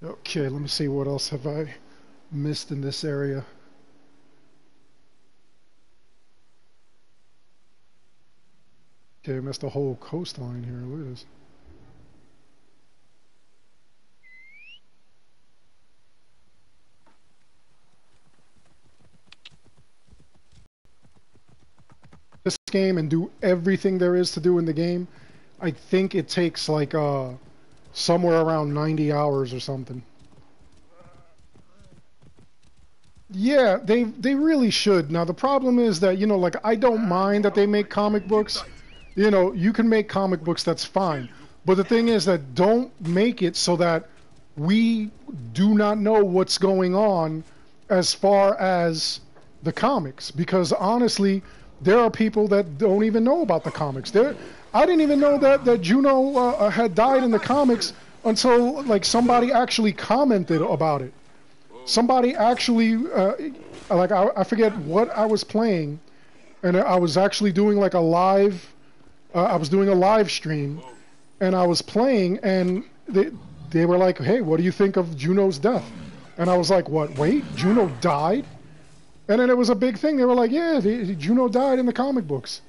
Okay, let me see, what else have I missed in this area. Okay, I missed the whole coastline here. Look at this. This game and do everything there is to do in the game, I think it takes like somewhere around 90 hours or something. Yeah, they really should. Now the problem is that, you know, like, I don't mind that they make comic books. You know, you can make comic books, that's fine. But the thing is that don't make it so that we do not know what's going on as far as the comics, because honestly, there are people that don't even know about the comics. I didn't even know that Juno had died in the comics until like somebody actually commented about it. Somebody actually, like I forget what I was playing, and I was actually doing like a live. I was doing a live stream, and I was playing, and they were like, "Hey, what do you think of Juno's death?" And I was like, "What? Wait, Juno died?" And then it was a big thing. They were like, "Yeah, Juno died in the comic books."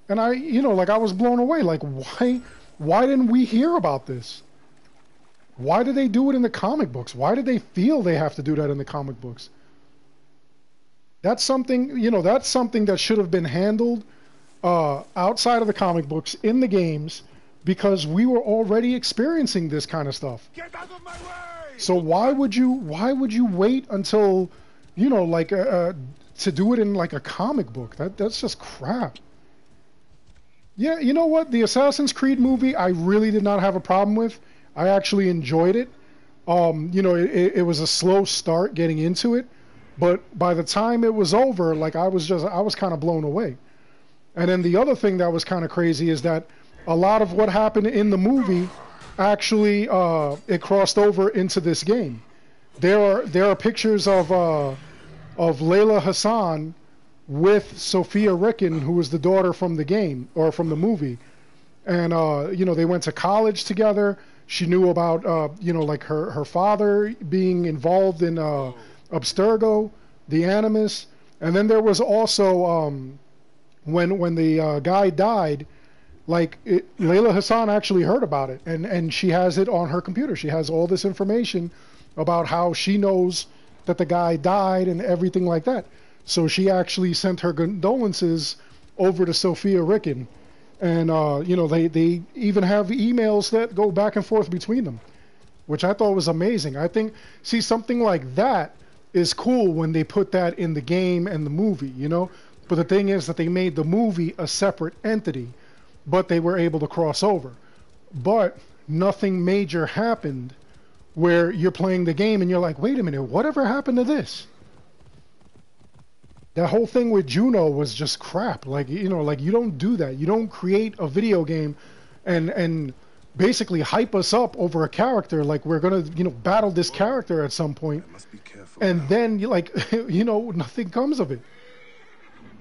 And I, you know, like I was blown away. Like, why didn't we hear about this? Why did they do it in the comic books? Why did they feel they have to do that in the comic books? That's something, you know, that's something that should have been handled outside of the comic books in the games, because we were already experiencing this kind of stuff. Get out of my way! So why would you wait until, you know, like to do it in like a comic book? That's just crap. Yeah, you know what? The Assassin's Creed movie, I really did not have a problem with. I actually enjoyed it. You know, it was a slow start getting into it, but by the time it was over, like I was kind of blown away. And then the other thing that was kind of crazy is that a lot of what happened in the movie actually it crossed over into this game. There are pictures of Layla Hassan with Sophia Ricken, who was the daughter from the game or from the movie, and you know, they went to college together. She knew about you know, like her father being involved in Abstergo, the Animus, and then there was also when the guy died, like Layla Hassan actually heard about it, and she has it on her computer. She has all this information about how she knows that the guy died and everything like that. So she actually sent her condolences over to Sophia Ricken. And, you know, they even have emails that go back and forth between them, which I thought was amazing. I think, see, something like that is cool when they put that in the game and the movie, you know? But the thing is that they made the movie a separate entity, but they were able to cross over. But nothing major happened where you're playing the game and you're like, wait a minute, whatever happened to this? That whole thing with Juno was just crap. Like, you know, like, you don't do that. You don't create a video game and basically hype us up over a character like we're gonna, you know, battle this character at some point. I must be careful and now. Then you like you know, nothing comes of it.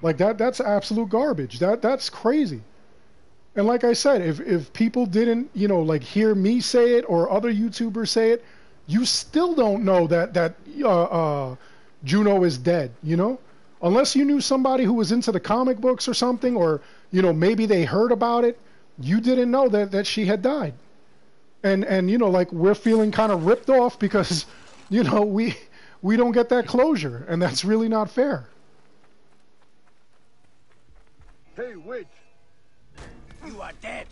Like that's absolute garbage. That's crazy. And like I said, if people didn't, you know, like hear me say it or other YouTubers say it, you still don't know that Juno is dead, you know? Unless you knew somebody who was into the comic books or something, or, you know, maybe they heard about it, you didn't know that she had died. And you know, like, we're feeling kind of ripped off because, you know, we don't get that closure, and that's really not fair. Hey, wait! You are dead.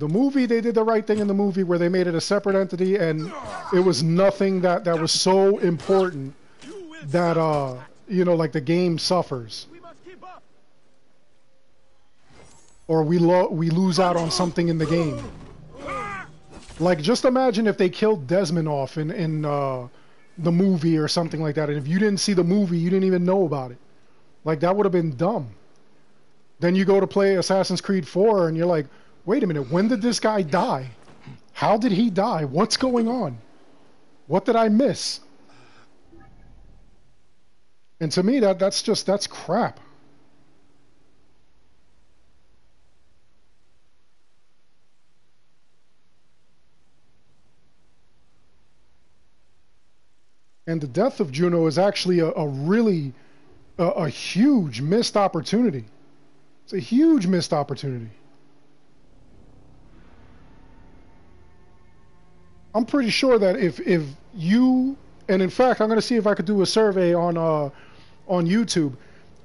The movie, they did the right thing in the movie where they made it a separate entity, and it was nothing that was so important that, you know, like the game suffers. Or we lose out on something in the game. Like, just imagine if they killed Desmond off in the movie or something like that, and if you didn't see the movie, you didn't even know about it. Like, that would have been dumb. Then you go to play Assassin's Creed 4, and you're like, wait a minute, when did this guy die? How did he die? What's going on? What did I miss? And to me, that's crap. And the death of Juno is actually a really a huge missed opportunity. It's a huge missed opportunity. I'm pretty sure that if you, and in fact, I'm going to see if I could do a survey on YouTube.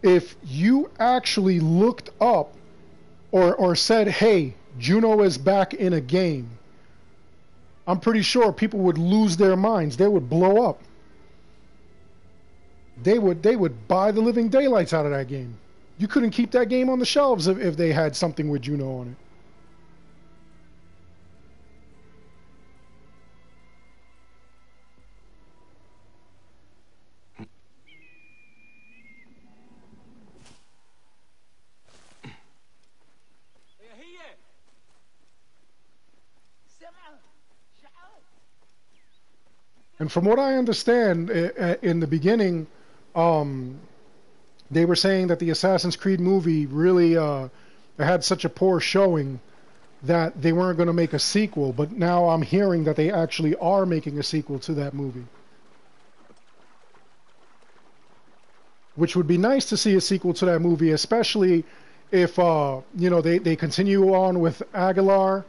If you actually looked up or said, hey, Juno is back in a game, I'm pretty sure people would lose their minds. They would blow up. They would buy the living daylights out of that game. You couldn't keep that game on the shelves if they had something with Juno on it. And from what I understand, in the beginning, they were saying that the Assassin's Creed movie really had such a poor showing that they weren't going to make a sequel. But now I'm hearing that they actually are making a sequel to that movie. Which would be nice to see a sequel to that movie, especially if, you know, they continue on with Aguilar.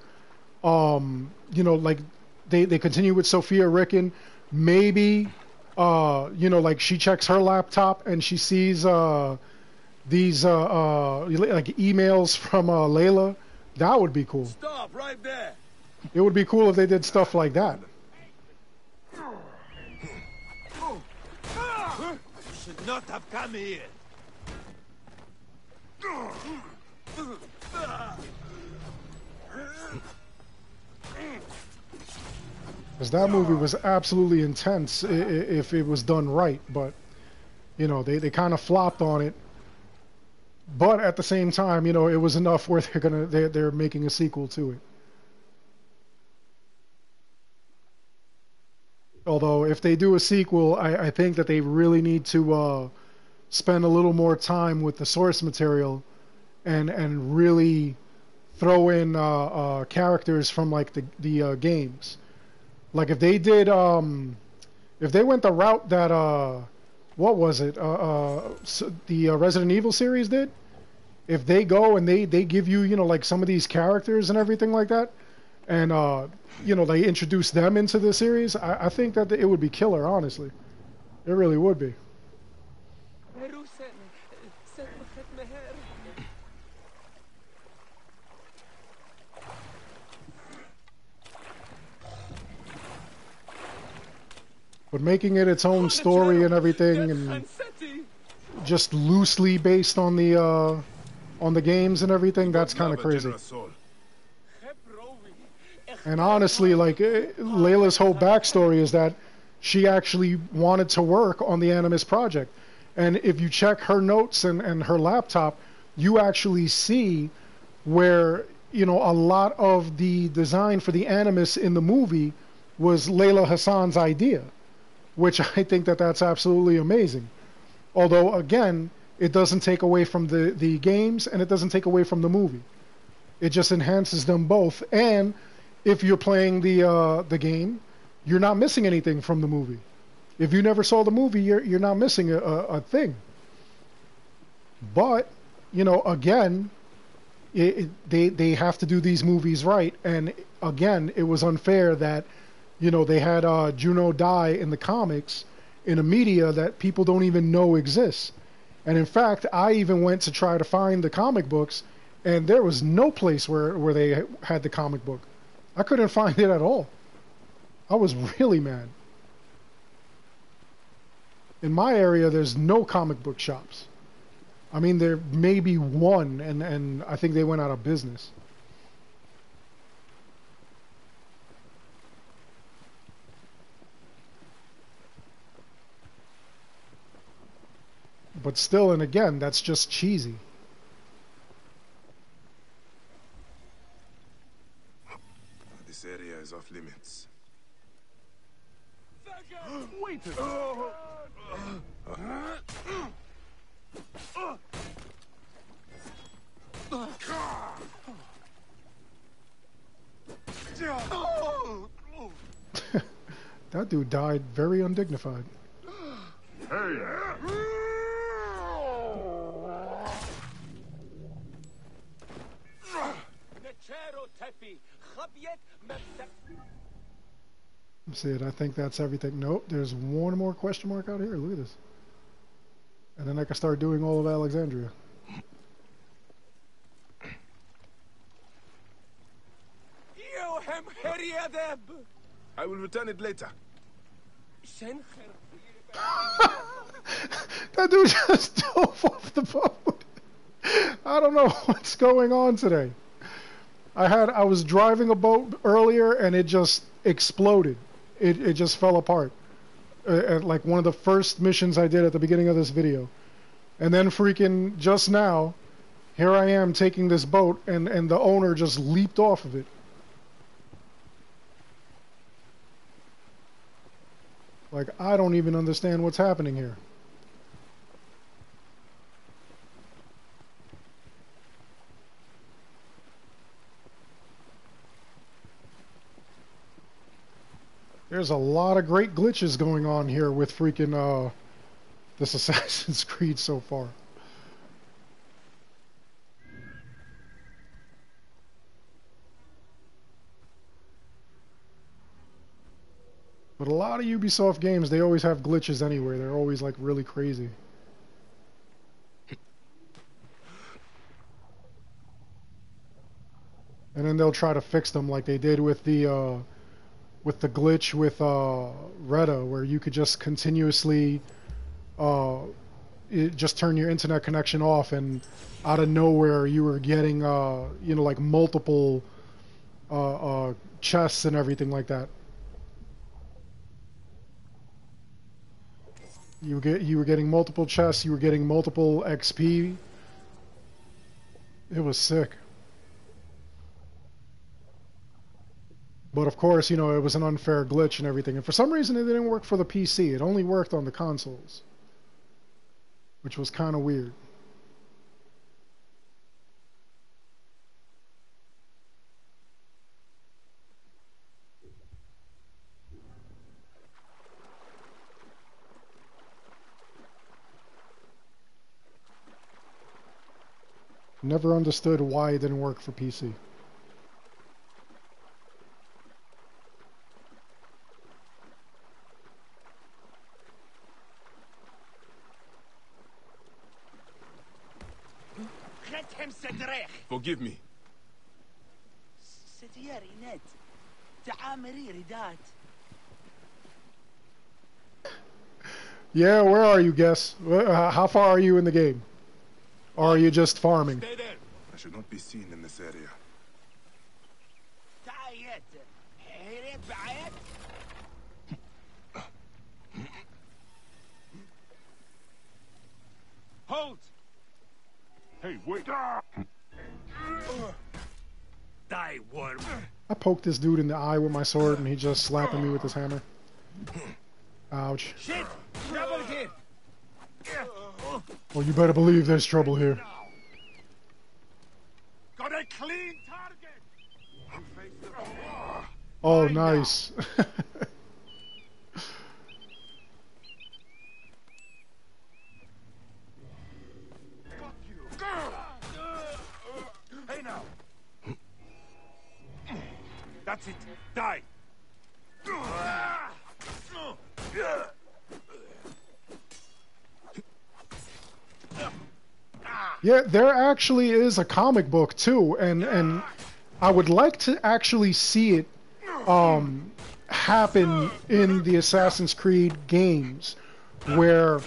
You know, like they continue with Sophia Ricken. Maybe, you know, like she checks her laptop and she sees these like emails from Layla. That would be cool. Stop right there. It would be cool if they did stuff like that. You should not have come here. Because that movie was absolutely intense if it was done right, but you know they kind of flopped on it. But at the same time, you know, it was enough where they're making a sequel to it. Although if they do a sequel, I think that they really need to spend a little more time with the source material and really throw in characters from like the games. Like if they did, if they went the route that, what was it, the Resident Evil series did? If they go and they give you, you know, like some of these characters and everything like that, and, you know, they introduce them into the series, I think that it would be killer, honestly. It really would be. But making it its own story and everything, and just loosely based on the games and everything, that's kind of crazy. And honestly, like Layla's whole backstory is that she actually wanted to work on the Animus project, and if you check her notes and her laptop, you actually see where, you know, a lot of the design for the Animus in the movie was Layla Hassan's idea. Which I think that that's absolutely amazing. Although, again, it doesn't take away from the games, and it doesn't take away from the movie. It just enhances them both. And if you're playing the game, you're not missing anything from the movie. If you never saw the movie, you're not missing a thing. But, you know, again, they have to do these movies right. And, again, it was unfair that, you know, they had Juno die in the comics in a media that people don't even know exists. And in fact, I even went to try to find the comic books, And there was no place where they had the comic book. I couldn't find it at all. I was really mad. In my area, there's no comic book shops. I mean, there may be one, and I think they went out of business. But still, and again, that's just cheesy. This area is off limits. Wait a That dude died very undignified. Let's see it. I think that's everything. Nope, there's one more question mark out here. Look at this. And then I can start doing all of Alexandria. I will return it later. That dude just dove off the boat. I don't know what's going on today. I was driving a boat earlier and it just exploded. It just fell apart. At like one of the first missions I did at the beginning of this video. And then freaking just now, here I am taking this boat and the owner just leaped off of it. Like, I don't even understand what's happening here. There's a lot of great glitches going on here with freaking this Assassin's Creed so far. But a lot of Ubisoft games, they always have glitches anyway. They're always like really crazy. And then they'll try to fix them like they did with the glitch with Retta, where you could just continuously just turn your internet connection off, and out of nowhere you were getting you know, like multiple chests and everything like that. You were getting multiple chests, you were getting multiple XP. It was sick. But of course, you know, it was an unfair glitch and everything. And for some reason it didn't work for the PC. It only worked on the consoles, which was kind of weird. Never understood why it didn't work for PC. Forgive me. Yeah, where are you, guess? How far are you in the game? Or are you just farming? I should not be seen in this area. Halt! Hey, wait! Die, worm! I poked this dude in the eye with my sword and he just slapping me with his hammer. Ouch. Shit! Trouble here! Well, you better believe there's trouble here. Got a clean target! Oh, nice. Hey now! That's it! Die! Yeah, there actually is a comic book too, and I would like to actually see it happen in the Assassin's Creed games, where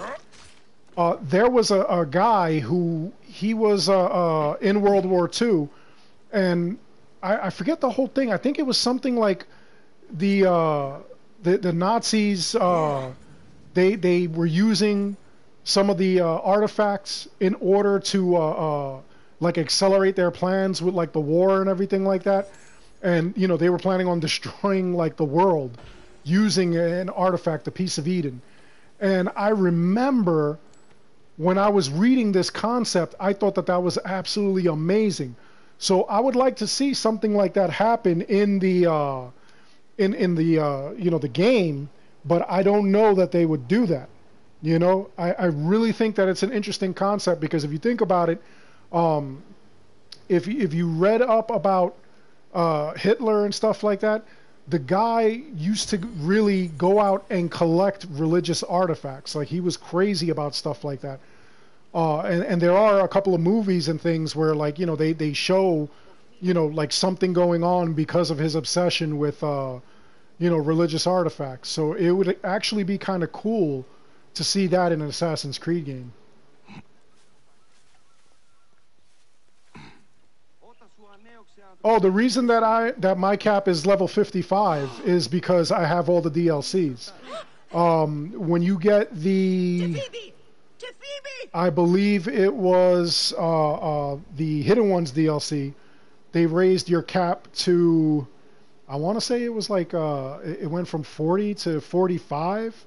there was a guy who he was in World War II, and I forget the whole thing. I think it was something like the Nazis they were using some of the artifacts in order to like accelerate their plans with like the war and everything like that, and you know they were planning on destroying like the world using an artifact, the piece of Eden. And I remember when I was reading this concept, I thought that that was absolutely amazing. So I would like to see something like that happen in the in the you know the game, but I don't know that they would do that. You know, I really think that it's an interesting concept because if you think about it, if you read up about Hitler and stuff like that, the guy used to really go out and collect religious artifacts. Like he was crazy about stuff like that. And there are a couple of movies and things where like you know they show you know like something going on because of his obsession with you know religious artifacts. So it would actually be kind of cool to see that in an Assassin's Creed game. Oh, the reason that my cap is level 55 is because I have all the DLCs. When you get the, I believe it was the Hidden Ones DLC, they raised your cap to, I want to say it was like it went from 40 to 45,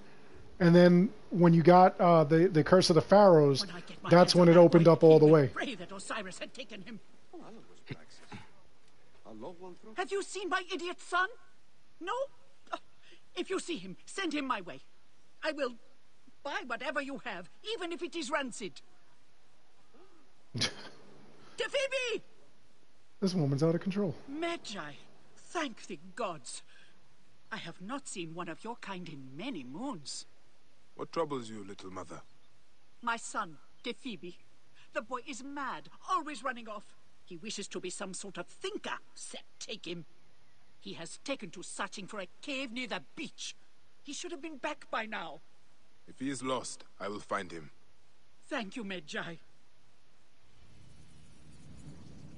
and then when you got the Curse of the Pharaohs, that's when it opened up all the way. Pray that Osiris had taken him. Have you seen my idiot son? No? If you see him, send him my way. I will buy whatever you have, even if it is rancid. Tefibi! This woman's out of control. Magi, thank the gods. I have not seen one of your kind in many moons. What troubles you, little mother? My son, Tefibi. The boy is mad, always running off. He wishes to be some sort of thinker. Set, take him. He has taken to searching for a cave near the beach. He should have been back by now. If he is lost, I will find him. Thank you, Magi.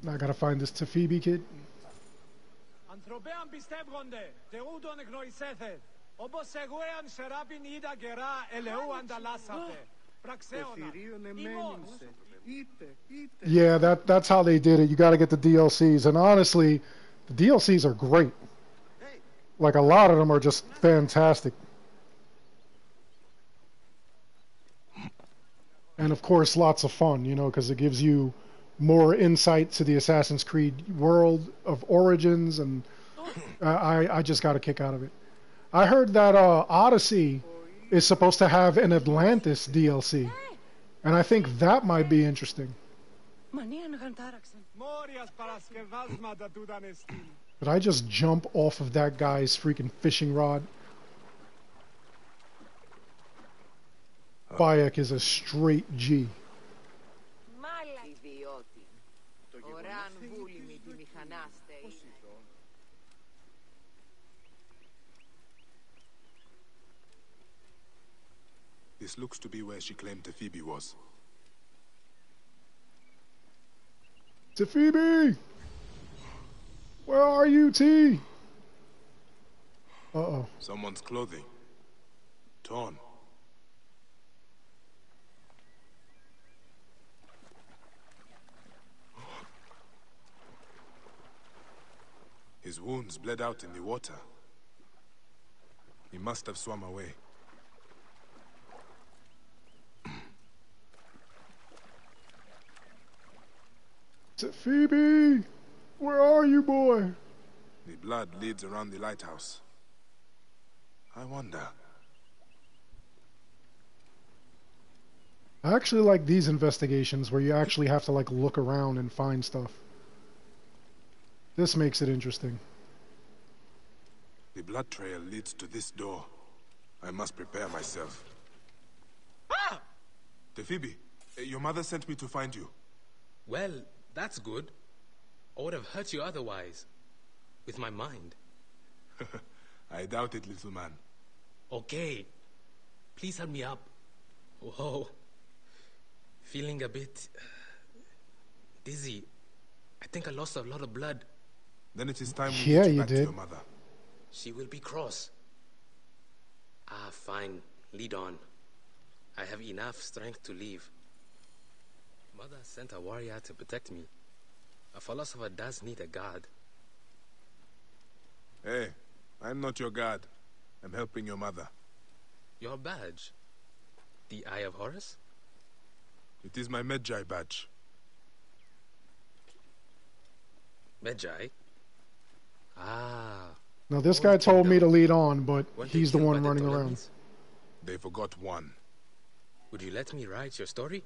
Now I gotta find this Tefibi kid. Ανθρωπέαν πιστεύγονται, θεούτον εγνοησέθε. Όπως εγώ εάν σεράπιν είδα καιρά, ελεού ανταλλάσσατε. Πραξέωνα, ημών. Yeah, that's how they did it. You gotta get the DLCs. And honestly, the DLCs are great. Like a lot of them are just fantastic. And of course, lots of fun, you know, because it gives you more insight to the Assassin's Creed world of Origins, and I just got a kick out of it. I heard that Odyssey is supposed to have an Atlantis DLC, and I think that might be interesting. Did I just jump off of that guy's freaking fishing rod? Bayek is a straight G. This looks to be where she claimed Tefibi was. Tefibi! Where are you, T? Uh-oh. Someone's clothing. Torn. His wounds bled out in the water. He must have swum away. Tefibi! Where are you, boy? The blood leads around the lighthouse. I wonder. I actually like these investigations where you actually have to like look around and find stuff. This makes it interesting. The blood trail leads to this door. I must prepare myself. Ah! Tefibi, your mother sent me to find you. Well, that's good. I would have hurt you otherwise. With my mind. I doubt it, little man. Okay. Please help me up. Whoa. Feeling a bit... dizzy. I think I lost a lot of blood. Then it is time we Yeah, get you you back to did. your mother. She will be cross. Ah, fine. Lead on. I have enough strength to leave. Mother sent a warrior to protect me. A philosopher does need a guard. Hey, I'm not your guard. I'm helping your mother. Your badge? The Eye of Horus? It is my Medjay badge. Medjay? Ah. Now this guy told me to lead on, but Weren't he's they the killed one by running around. Ptolemies? They forgot one. Would you let me write your story?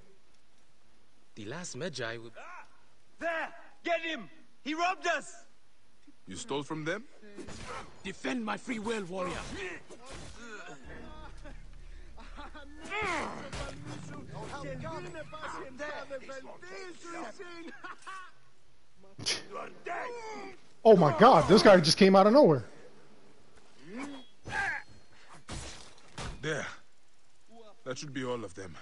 The last Medjay would... There! Get him! He robbed us! You stole from them? Defend my free will, warrior! Oh my god, this guy just came out of nowhere. There. That should be all of them.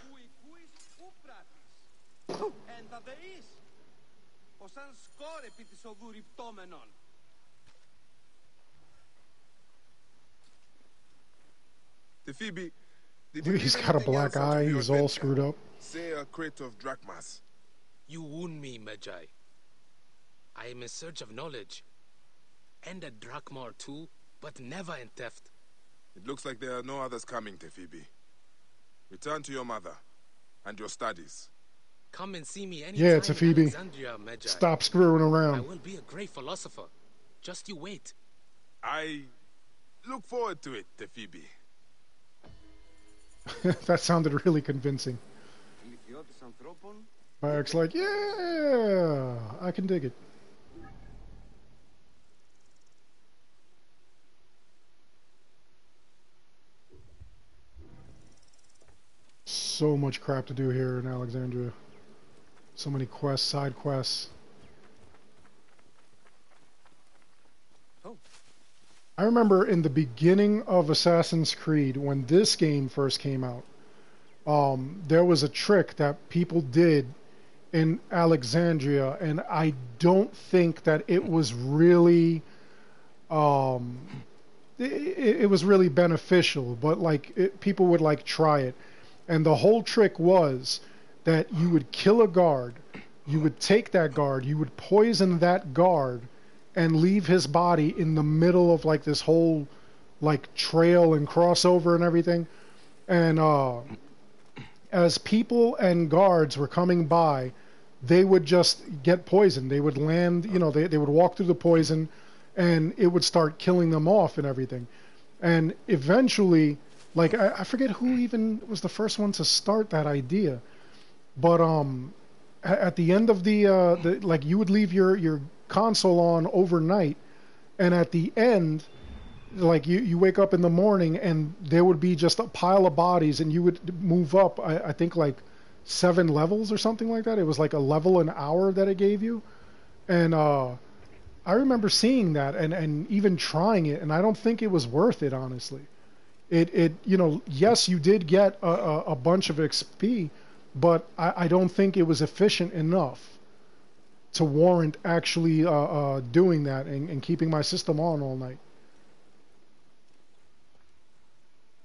The Phoebe, He's got a black eye, he's all screwed up. Say a crate of drachmas. You wound me, Medjay. I am in search of knowledge. And a drachma or two, but never in theft. It looks like there are no others coming, Tefibi. Return to your mother and your studies. Come and see me anytime Yeah, it's a in Phoebe. Alexandria, Medjay. Stop screwing I around. will be a great philosopher. Just you wait. I look forward to it, Tefibi. That sounded really convincing. Bayek's like, yeah, I can dig it. So much crap to do here in Alexandria. So many quests, side quests. I remember in the beginning of Assassin's Creed, when this game first came out, there was a trick that people did in Alexandria, and I don't think that it was really, it was really beneficial, but like people would like try it, and the whole trick was that you would kill a guard, you would take that guard, you would poison that guard, and leave his body in the middle of like this whole like trail and crossover and everything, and as people and guards were coming by, they would just get poisoned. They would land, you know, they would walk through the poison, and it would start killing them off and everything. And eventually, like, I forget who even was the first one to start that idea, but at the end of the like, you would leave your console on overnight, and at the end, like, you wake up in the morning and there would be just a pile of bodies, and you would move up, I think like 7 levels or something like that. It was like a level an hour that it gave you, and I remember seeing that and even trying it, and I don't think it was worth it, honestly. It you know, yes, you did get a bunch of XP, but I don't think it was efficient enough to warrant actually doing that and keeping my system on all night.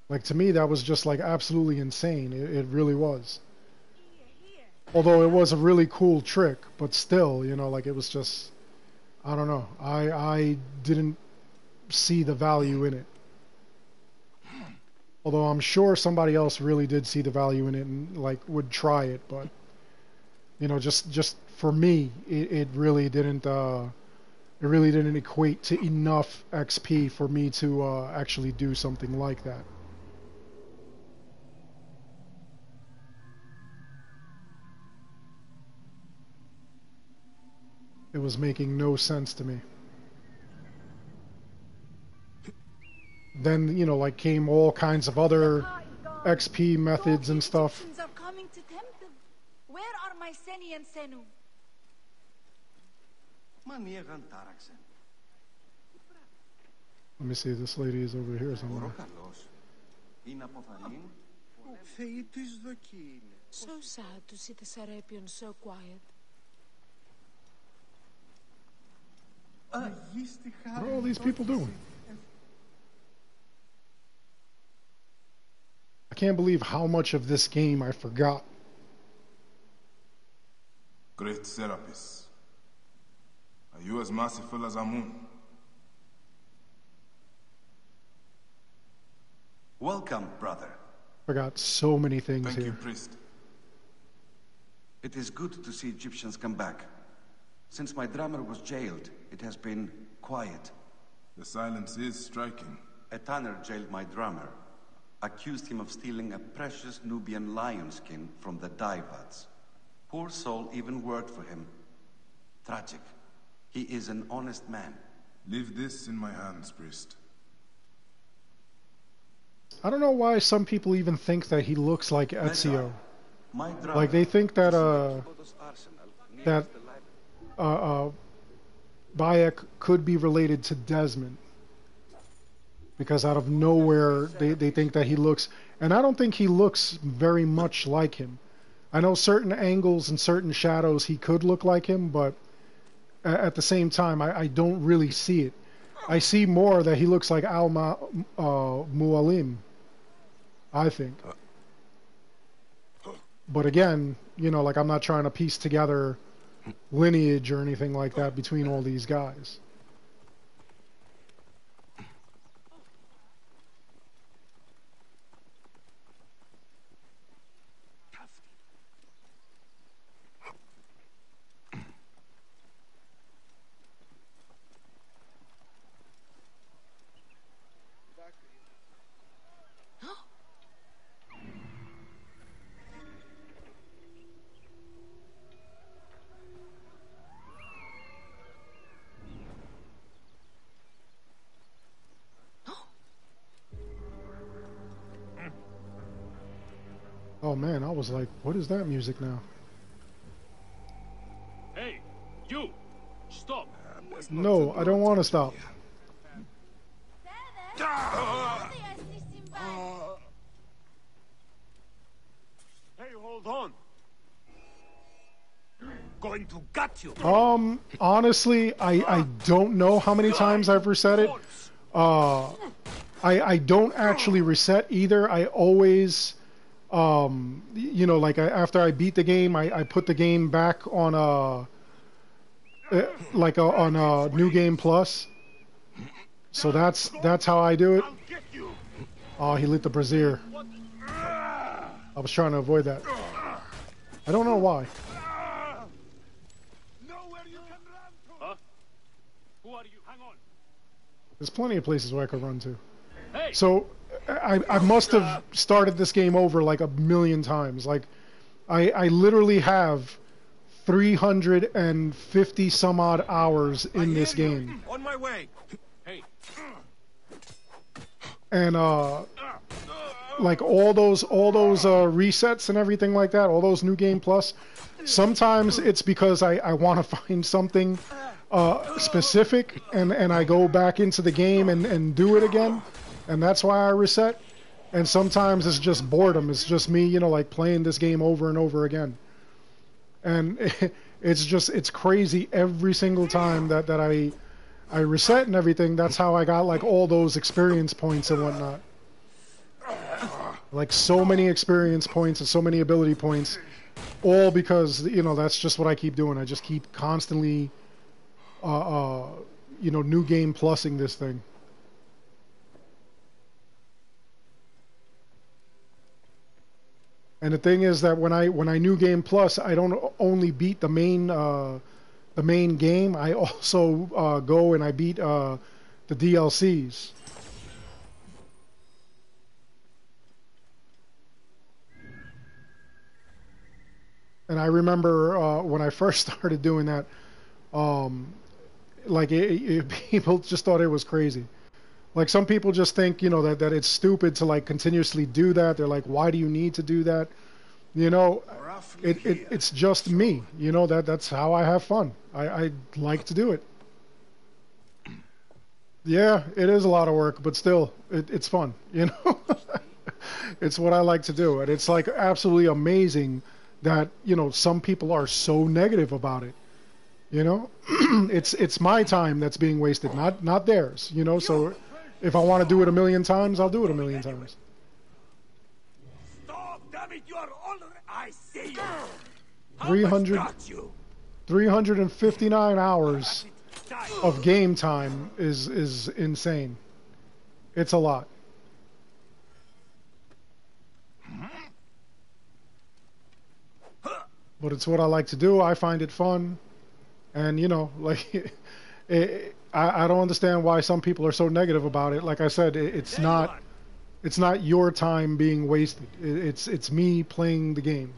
Like, to me, that was just like absolutely insane. It really was. Although it was a really cool trick, but still, you know, like, it was just, I don't know. I didn't see the value in it. Although I'm sure somebody else really did see the value in it and like would try it, but you know, just for me, it really didn't equate to enough XP for me to actually do something like that. It was making no sense to me. Then, you know, like, came all kinds of other XP methods and stuff. Are coming to tempt them. Where are my Seni and Senu? Let me see, this lady is over here somewhere. So sad to see the Serapion so quiet. What are all these people doing? I can't believe how much of this game I forgot. Great Serapis, are you as merciful as Amun? Welcome, brother. Forgot so many things Thank here. you, priest. It is good to see Egyptians come back. Since my drummer was jailed, it has been quiet. The silence is striking. A tanner jailed my drummer, accused him of stealing a precious Nubian lion skin from the Daivads. Poor soul even worked for him. Tragic. He is an honest man. Leave this in my hands, priest. I don't know why some people even think that he looks like Ezio. My drummer. Like they think that Bayek could be related to Desmond. Because out of nowhere they think that he looks, and I don't think he looks very much like him. I know certain angles and certain shadows he could look like him, but at the same time I don't really see it. I see more that he looks like Mualim, I think. But again, you know, like I'm not trying to piece together lineage or anything like that between all these guys. Oh man, I was like, what is that music now? Hey, you! Stop! No, I don't want to stop. Hey, hold on! Going to gut you! Honestly, I don't know how many times I've reset it. I don't actually reset either. I always, you know, like after I beat the game, I put the game back on on New Game Plus. So that's how I do it. Oh, he lit the brazier. I was trying to avoid that. I don't know why. Huh? Who are you? Hang on. There's plenty of places where I could run to. Hey. So I must have started this game over like a million times. Like I literally have 350 some odd hours in this game. On my way. Hey. And like all those resets and everything like that, all those New Game Plus, sometimes it's because I want to find something specific and I go back into the game and do it again, and that's why I reset. And sometimes it's just boredom. It's just me, you know, like playing this game over and over again. And it's crazy every single time that I reset and everything. That's how I got like all those experience points and whatnot. Like so many experience points and so many ability points, all because, you know, that's just what I keep doing. I just keep constantly, you know, New Game Plusing this thing. And the thing is that when I New Game Plus, I don't only beat the main game. I also go and I beat the DLCs. And I remember when I first started doing that, like people just thought it was crazy. Like some people just think, you know, that it's stupid to like continuously do that. They're like, why do you need to do that? You know, Roughly here. it's just me. You know, that's how I have fun. I like to do it. Yeah, it is a lot of work, but still, it's fun. You know, it's what I like to do, and it's like absolutely amazing that some people are so negative about it. You know, it's my time that's being wasted, not theirs. You know, so if I want to do it a million times, I'll do it a million times. Stop, damn it, you are all... I see you. How 300, much got you? 359 hours of game time is insane. It's a lot. But it's what I like to do. I find it fun. And, like, I don't understand why some people are so negative about it. Like I said, it's not your time being wasted. It's me playing the game.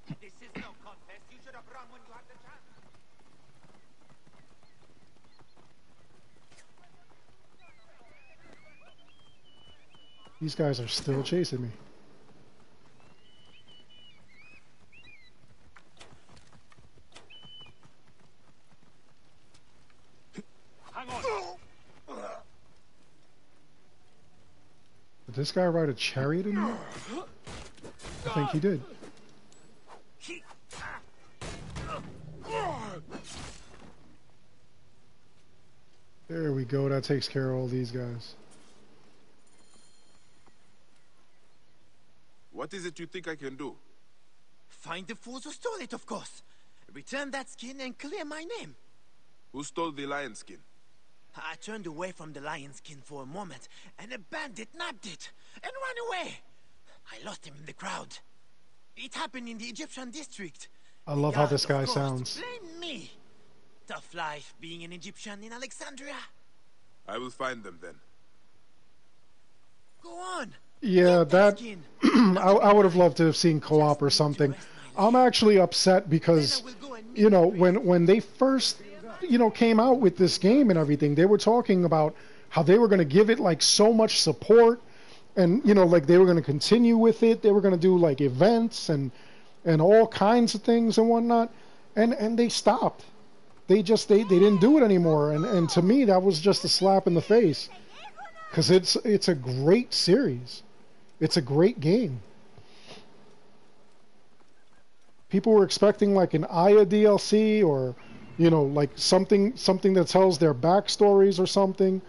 This is no contest. You should have run when you had the chance. These guys are still chasing me. Hang on. Did this guy ride a chariot in here? I think he did. There we go. That takes care of all these guys. What is it you think I can do? Find the fools who stole it, of course. Return that skin and clear my name. Who stole the lion skin? I turned away from the lion skin for a moment, and a bandit nabbed it and ran away. I lost him in the crowd. It happened in the Egyptian district. I love how this guy sounds. Blame me. Tough life being an Egyptian in Alexandria. I will find them then. Go on. Yeah, that I would have loved to have seen co-op or something. I'm actually upset because when they first came out with this game and everything, they were talking about how they were going to give it like so much support, and like they were going to continue with it. They were going to do like events and all kinds of things and whatnot, and they stopped. They didn't do it anymore, and to me that was just a slap in the face, because it's a great series. It's a great game. People were expecting like an Aya DLC or, like something that tells their backstories or something,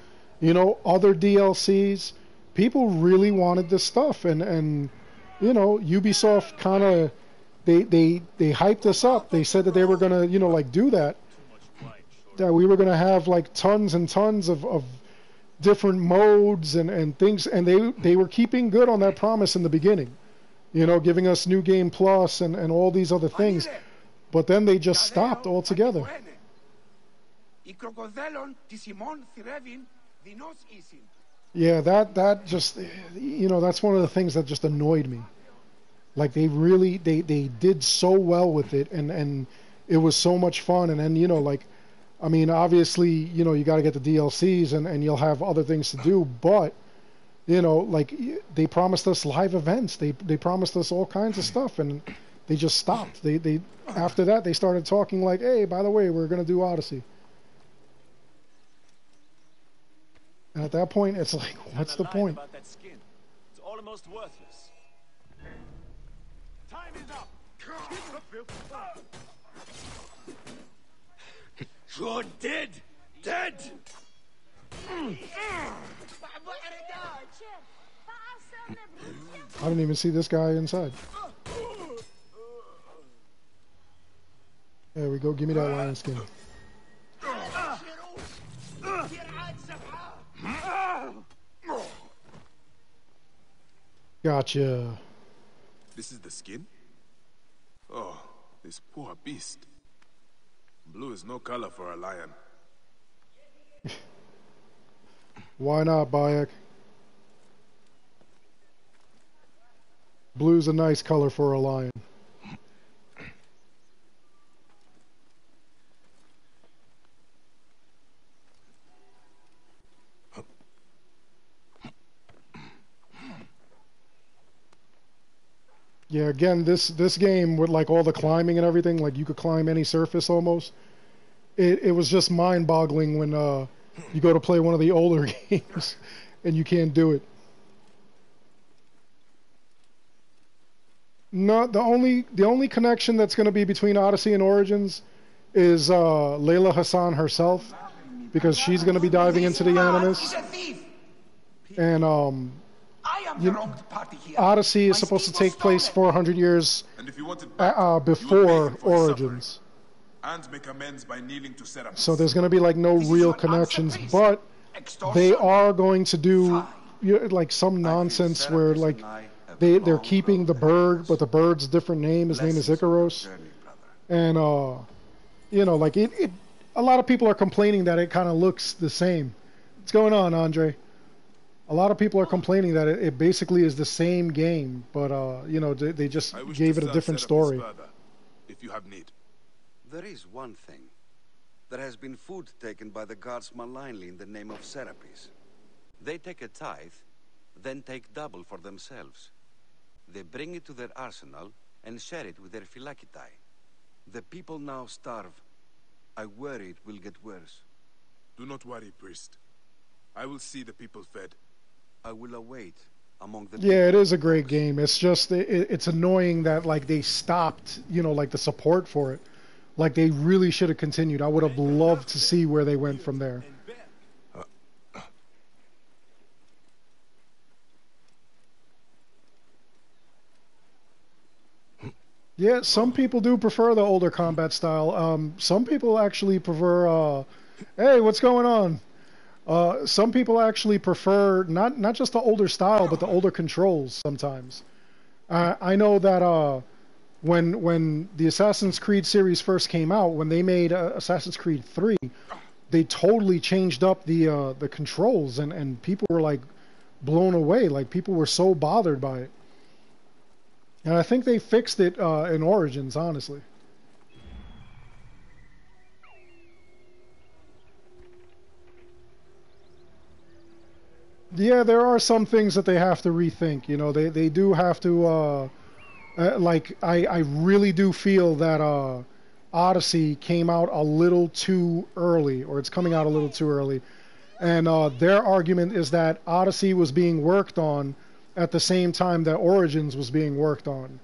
other DLCs. People really wanted this stuff, and Ubisoft kind of they hyped us up. They said that they were gonna like do that. That we were gonna have like tons and tons of different modes and things, and they were keeping good on that promise in the beginning, giving us New Game Plus and all these other things, but then they just stopped altogether. Yeah, that just, that's one of the things that just annoyed me. Like they did so well with it, and it was so much fun, and then like, I mean, obviously, you got to get the DLCs and you'll have other things to do, but, like they promised us live events. They promised us all kinds of stuff, and they just stopped. They after that, they started talking like, hey, by the way, we're going to do Odyssey. And at that point, it's like, what's the point? About that skin. It's almost worthless. Time is up. You're dead! Dead! I didn't even see this guy inside. There we go. Give me that lion skin. Gotcha. This is the skin? Oh, this poor beast. Blue is no color for a lion. Why not, Bayek? Blue's a nice color for a lion. Yeah, again, this game with like all the climbing and everything, like you could climb any surface almost. It was just mind-boggling when you go to play one of the older games and you can't do it. No, the only connection that's going to be between Odyssey and Origins is Layla Hassan herself, because she's going to be diving into the Animus. And Odyssey is supposed to take place 400 years before Origins. And make amends by kneeling to Serapis. So there's going to be like no real connections, but they are going to do like some nonsense where like they're keeping the bird, but the bird's different name. His name is Icaros, and like it. A lot of people are complaining that it kind of looks the same. What's going on, Andre? A lot of people are complaining that it basically is the same game, but they just gave it a different story. If you have need. There is one thing. There has been food taken by the gods malignly in the name of Serapis. They take a tithe, then take double for themselves. They bring it to their arsenal and share it with their phylakitai. The people now starve. I worry it will get worse. Do not worry, priest. I will see the people fed. I will await among the... Yeah, it is a great game. It's just, it's annoying that like they stopped, like the support for it. Like they really should have continued. I would have loved to see where they went from there. Yeah, some people do prefer the older combat style. Some people actually prefer, hey, what's going on? Some people actually prefer not just the older style, but the older controls sometimes. I know that when the Assassin's Creed series first came out, when they made Assassin's Creed 3, they totally changed up the controls, and people were like blown away. Like people were so bothered by it. And I think they fixed it in Origins, honestly. Yeah, there are some things that they have to rethink. They do have to, I really do feel that Odyssey came out a little too early, or it's coming out a little too early. And their argument is that Odyssey was being worked on at the same time that Origins was being worked on.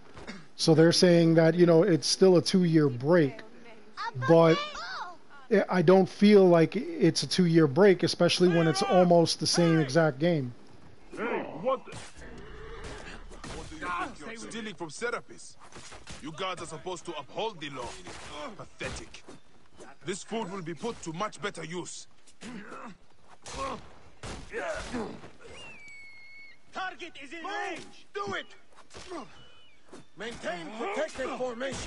So they're saying that, it's still a 2-year break. But I don't feel like it's a 2-year break, especially when it's almost the same exact game. Hey, what? You're stealing from Serapis. You guards are supposed to uphold the law. Pathetic. This food will be put to much better use. Target is in range! Do it! Maintain protected formation.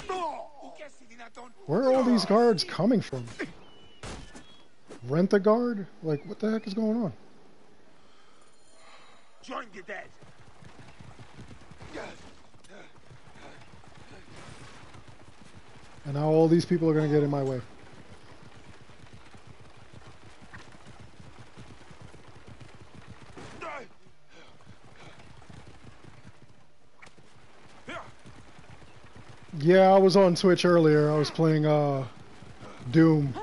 Where are all these guards coming from? Rent a guard? Like, what the heck is going on? Join the dead. And now all these people are going to get in my way. Yeah, I was on Twitch earlier. I was playing Doom.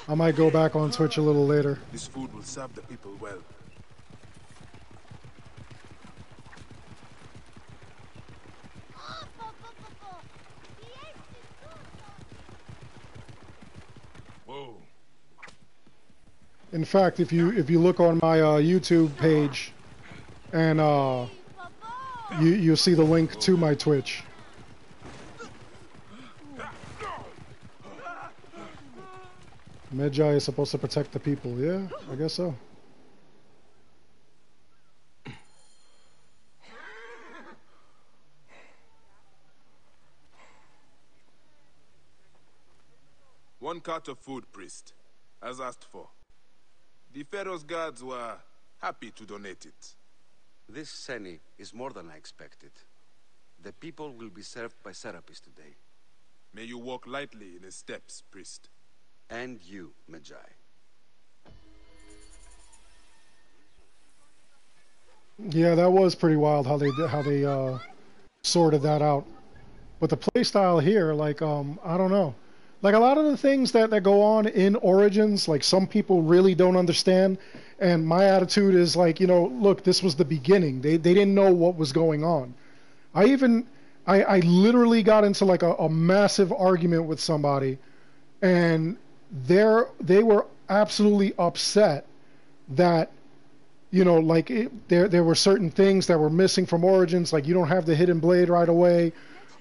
I might go back on Twitch a little later. This food will serve the people well. Whoa. In fact, if you look on my YouTube page, and you'll see the link to my Twitch. Medjai is supposed to protect the people. Yeah, I guess so. One cart of food, priest, as asked for. The Pharaoh's guards were happy to donate it. This Seni is more than I expected. The people will be served by Serapis today. May you walk lightly in his steps, priest. And you, Medjai. Yeah, that was pretty wild how they sorted that out. But the playstyle here, like, I don't know. Like, a lot of the things that go on in Origins, like, some people really don't understand. And my attitude is, like, you know, look, this was the beginning. They didn't know what was going on. I literally got into, like, a massive argument with somebody. And they were absolutely upset that, you know, like, there were certain things that were missing from Origins, like you don't have the hidden blade right away,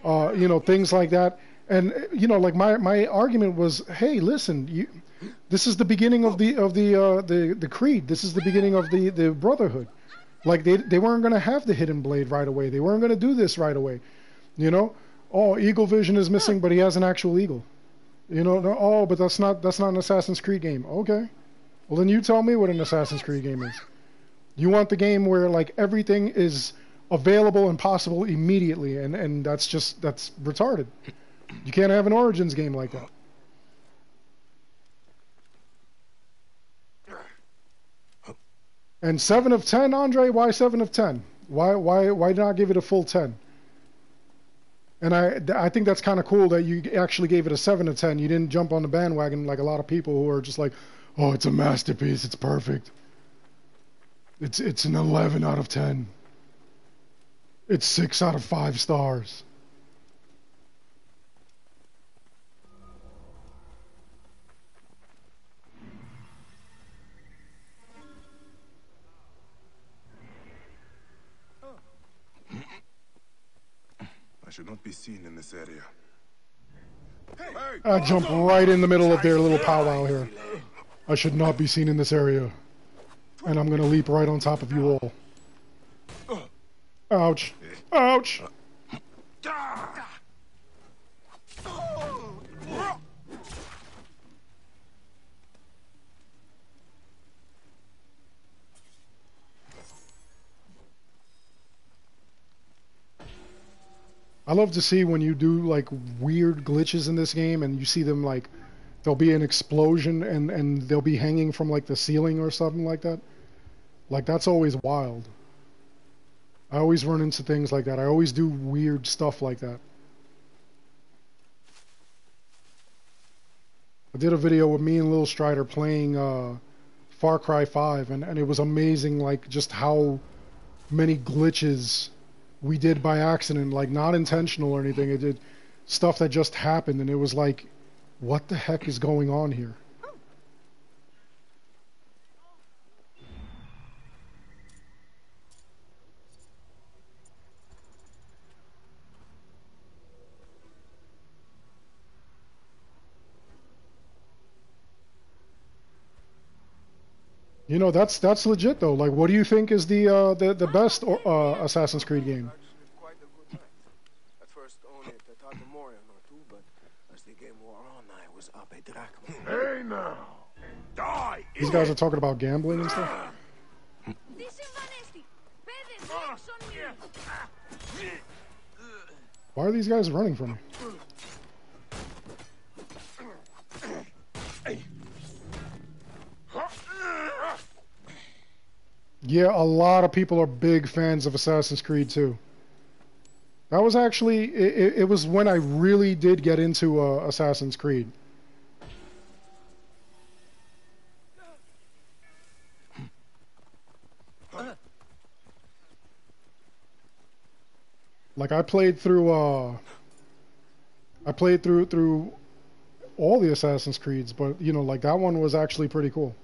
you know, things like that. And you know, like my argument was, hey, listen, this is the beginning of the creed. This is the beginning of the Brotherhood. Like they weren't gonna have the hidden blade right away. They weren't gonna do this right away. You know, oh, Eagle Vision is missing, but he has an actual eagle. You know, no, oh, but that's not an Assassin's Creed game. Okay, well then you tell me what an Assassin's Creed game is. You want the game where like everything is available and possible immediately, and that's retarded. You can't have an Origins game like that. And 7 of 10, Andre? Why 7 of 10? Why not give it a full 10? And I think that's kind of cool that you actually gave it a 7 of 10. You didn't jump on the bandwagon like a lot of people who are just like, oh, it's a masterpiece, it's perfect. It's an 11 out of 10. It's 6 out of 5 stars. I should not be seen in this area. I jump right in the middle of their little powwow here. I should not be seen in this area. And I'm gonna leap right on top of you all. Ouch. Ouch! I love to see when you do like weird glitches in this game and you see them like there'll be an explosion and they'll be hanging from like the ceiling or something like that. Like that's always wild. I always run into things like that. I always do weird stuff like that. I did a video with me and Lil Strider playing Far Cry 5 and it was amazing like just how many glitches we did by accident, like not intentional or anything. It did stuff that just happened and it was like, what the heck is going on here? You know, that's legit though. Like, what do you think is the best Assassin's Creed game? At first only at Tatamorian or two, but as the game wore on, I was up a drachma. Hey now! Die! These guys are talking about gambling and stuff. Why are these guys running from me? Yeah, a lot of people are big fans of Assassin's Creed 2. That was actually, it was when I really did get into Assassin's Creed. Like I played through all the Assassin's Creeds, but you know, like that one was actually pretty cool.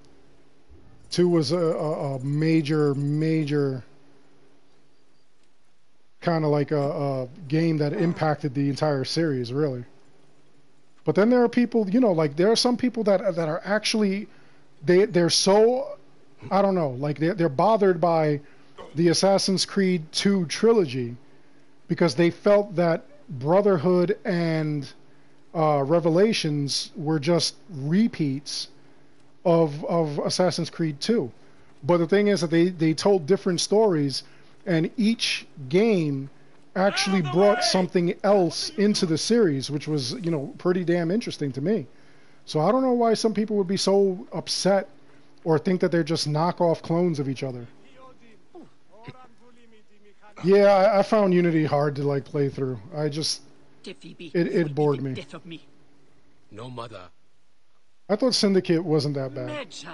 2 was a major kind of like a game that impacted the entire series, really. But then there are people, you know, like there are some people that are actually they're so, I don't know, like they're bothered by the Assassin's Creed 2 trilogy because they felt that Brotherhood and Revelations were just repeats of Assassin's Creed 2. But the thing is that they told different stories, and each game actually brought something else into the series, which was, you know, pretty damn interesting to me. So I don't know why some people would be so upset or think that they're just knockoff clones of each other. Yeah, I found Unity hard to like play through. Phoebe, It bored me. death of me. No, Mother. I thought Syndicate wasn't that bad. Magi,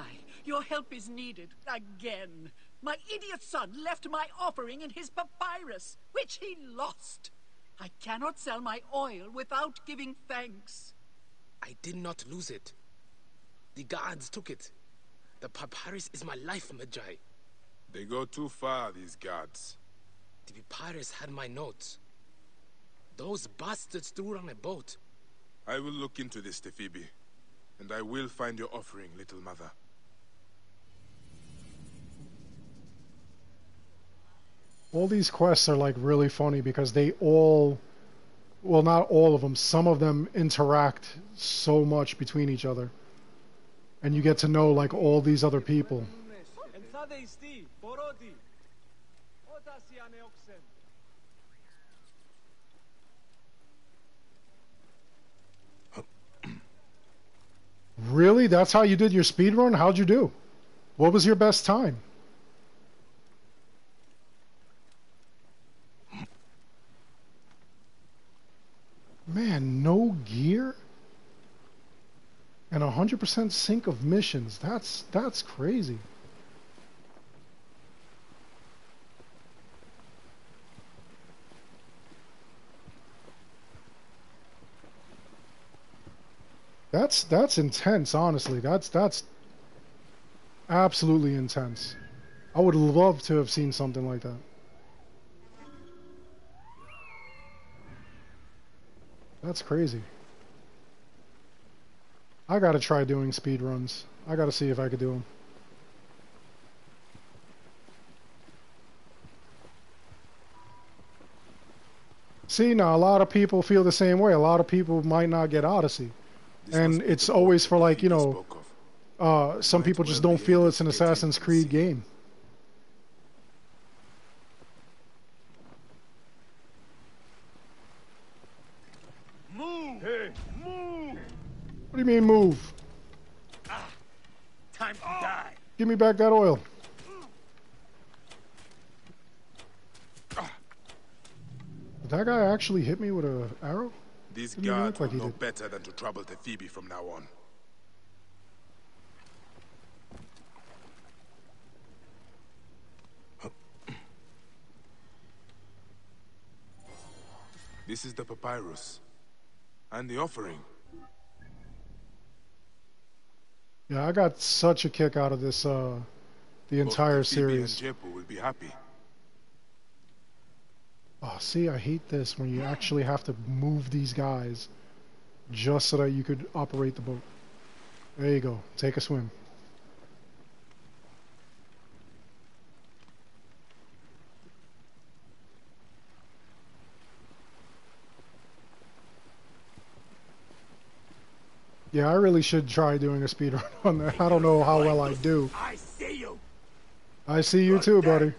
your help is needed again. My idiot son left my offering in his papyrus, which he lost. I cannot sell my oil without giving thanks. I did not lose it. The guards took it. The papyrus is my life, Magi. They go too far, these guards. The papyrus had my notes. Those bastards threw it on a boat. I will look into this, Phoebe. And I will find your offering, little mother. All these quests are like really funny because they all, well, not all of them, some of them interact so much between each other. And you get to know like all these other people. Really? That's how you did your speedrun? How'd you do? What was your best time? Man, no gear? And 100% sync of missions. That's crazy. That's intense, honestly. That's absolutely intense. I would love to have seen something like that. That's crazy. I gotta try doing speed runs. I gotta see if I could do them. See, now a lot of people feel the same way. A lot of people might not get Odyssey. And it's always for like, you know, some people just don't feel it's an Assassin's Creed game. Move! Hey, move! What do you mean move? Time to die. Give me back that oil. Did that guy actually hit me with an arrow? These Didn't even guards look like will he know did. better than to trouble the Phoebe from now on. This is the papyrus. And the offering. Yeah, I got such a kick out of this, the entire Both Phoebe series. and Jepo will be happy. Oh, see, I hate this when you actually have to move these guys just so that you could operate the boat. There you go. Take a swim. Yeah, I really should try doing a speedrun on that. I don't know how well I do. I see you. I see you too, buddy.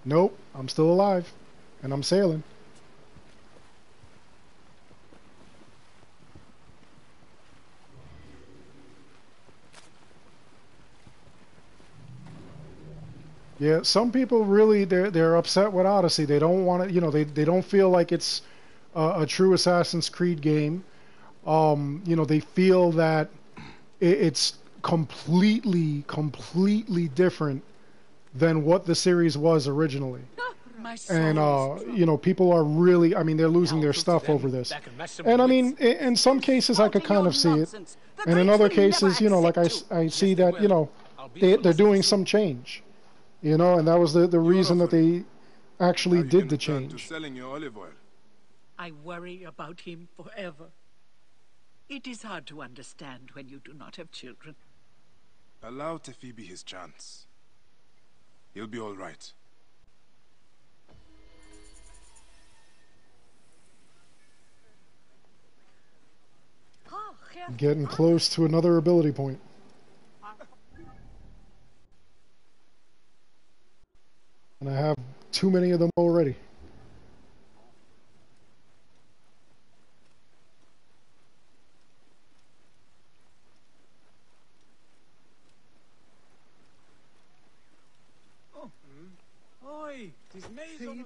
Nope, I'm still alive. And I'm sailing. Yeah, some people really, they're upset with Odyssey. They don't want to, you know, they don't feel like it's a true Assassin's Creed game. You know, they feel that it's completely different than what the series was originally. And, you know, people are really, I mean, they're losing their stuff over this. And, I mean, in some cases, I could kind of see it. And in other cases, you know, like I see that, you know, they're doing some change. You know, and that was the reason that they actually did the change. Selling your olive oil. I worry about him forever. It is hard to understand when you do not have children. Allow Phoebe his chance. He'll be all right. Getting close to another ability point. And I have too many of them already. Oi, tis made on the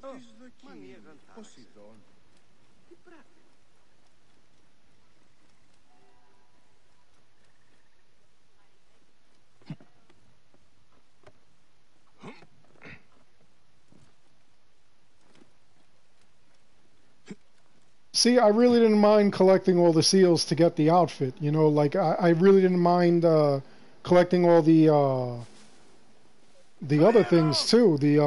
See, I really didn't mind collecting all the seals to get the outfit. You know, like I really didn't mind collecting all the other things too. The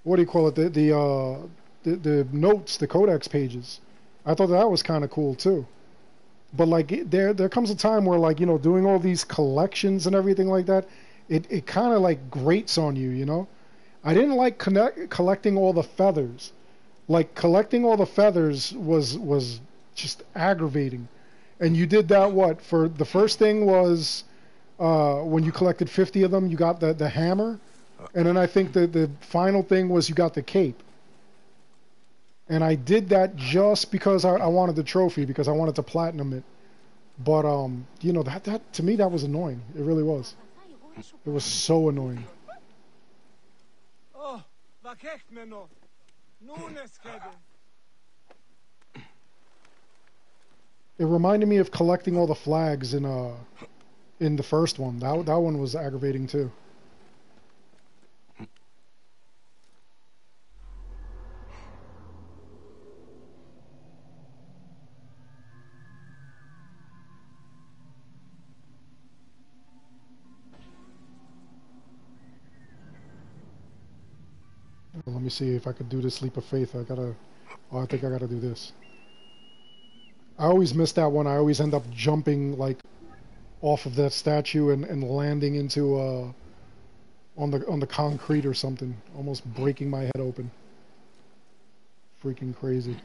what do you call it? The notes, the codex pages. I thought that was kind of cool too. But like there comes a time where, like, you know, doing all these collections and everything like that, it kind of like grates on you. You know, I didn't like collecting all the feathers. Like, collecting all the feathers was just aggravating. And you did that, what, for the first thing was when you collected 50 of them, you got the hammer. And then I think the final thing was you got the cape. And I did that just because I wanted the trophy, because I wanted to platinum it. But, you know, that to me, that was annoying. It really was. It was so annoying. Oh, vakechmeno. It reminded me of collecting all the flags in the first one. That one was aggravating too. Well, let me see if I could do this leap of faith. I think I gotta do this. I always miss that one. I always end up jumping like off of that statue and landing into on the concrete or something, almost breaking my head open. Freaking crazy.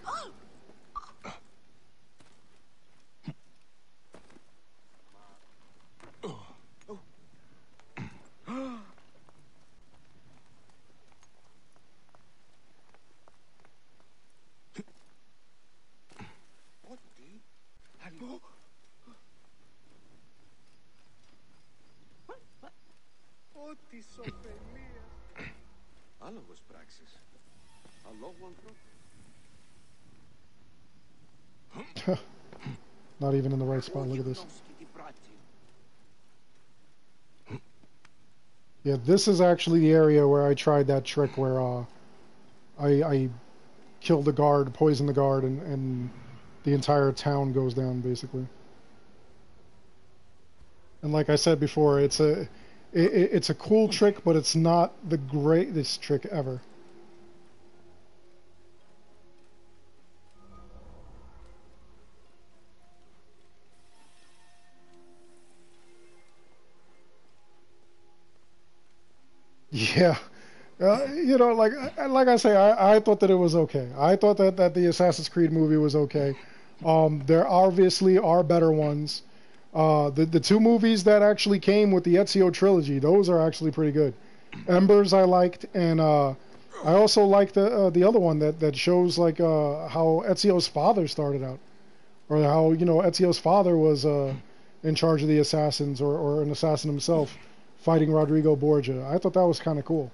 Not even in the right spot. Look at this. Yeah, this is actually the area where I tried that trick where I killed the guard, poisoned the guard, and the entire town goes down, basically. And like I said before, it's a cool trick, but it's not the greatest trick ever. Yeah. You know, like I say, I thought that it was okay. I thought that the Assassin's Creed movie was okay. There obviously are better ones. The two movies that actually came with the Ezio trilogy, those are actually pretty good. Embers I liked, and I also liked the other one that shows like how Ezio's father started out, or how, you know, Ezio's father was in charge of the assassins, or an assassin himself, fighting Rodrigo Borgia. I thought that was kind of cool.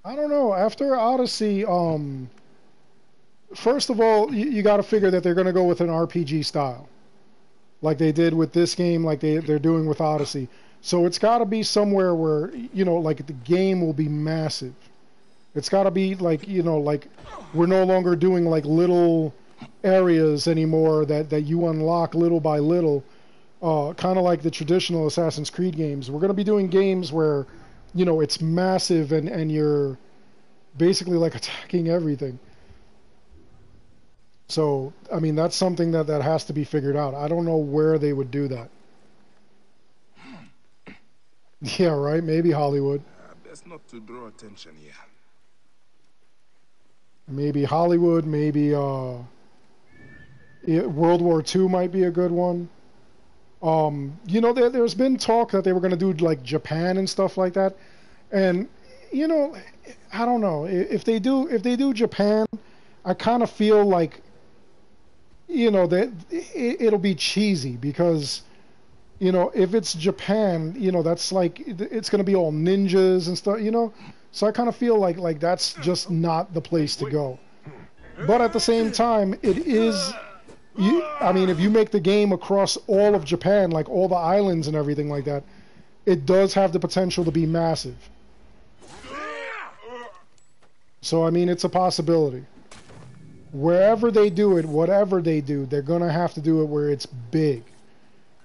I don't know. After Odyssey, first of all, you got to figure that they're going to go with an RPG style, like they did with this game, like they're doing with Odyssey. So it's got to be somewhere where, you know, like the game will be massive. It's got to be like, you know, like we're no longer doing like little areas anymore that you unlock little by little, kind of like the traditional Assassin's Creed games. We're going to be doing games where, you know, it's massive and you're basically like attacking everything. So, I mean, that's something that has to be figured out. I don't know where they would do that. Yeah, right? Maybe Hollywood. Best not to draw attention here. Maybe Hollywood, maybe World War II might be a good one. You know, there's been talk that they were going to do like Japan and stuff like that. And, you know, I don't know. If they do Japan, I kind of feel like, you know, that it'll be cheesy because, you know, if it's Japan, you know, that's like it's going to be all ninjas and stuff, you know. So I kind of feel like that's just not the place to go. But at the same time, it is. I mean, if you make the game across all of Japan, like all the islands and everything like that, it does have the potential to be massive. So I mean, it's a possibility. Wherever they do it, whatever they do, they're gonna have to do it where it's big,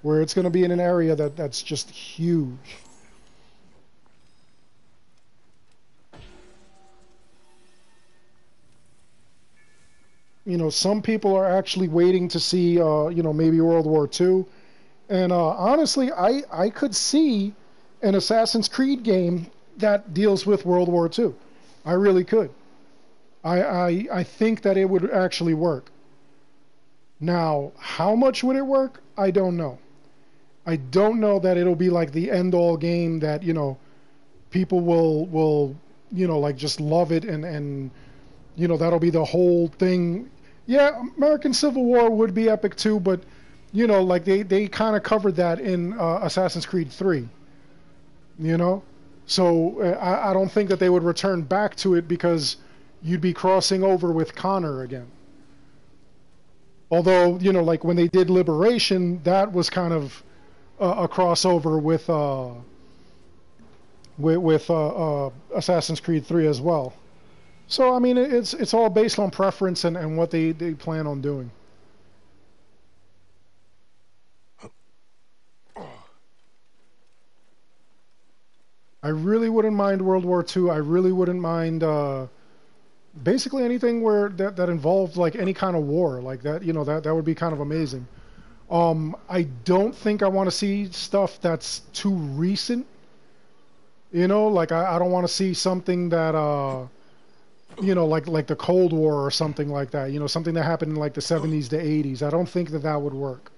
where it's gonna be in an area that's just huge. You know, some people are actually waiting to see, you know, maybe World War II. And honestly, I could see an Assassin's Creed game that deals with World War II. I really could. I think that it would actually work. Now, how much would it work? I don't know. I don't know that it'll be like the end-all game that, you know, people will you know, like just love it and you know, that'll be the whole thing. Yeah, American Civil War would be epic too, but you know, like they kind of covered that in Assassin's Creed 3. You know? So I don't think that they would return back to it because you'd be crossing over with Connor again. Although, you know, like when they did Liberation, that was kind of a crossover with Assassin's Creed 3 as well. So I mean, it's all based on preference and what they plan on doing. I really wouldn't mind World War II. I really wouldn't mind basically anything where that involved like any kind of war like that. You know, that would be kind of amazing. I don't think I want to see stuff that's too recent. You know, like I don't want to see something that you know, like the Cold War or something like that. You know, something that happened in like the 70s to 80s. I don't think that would work.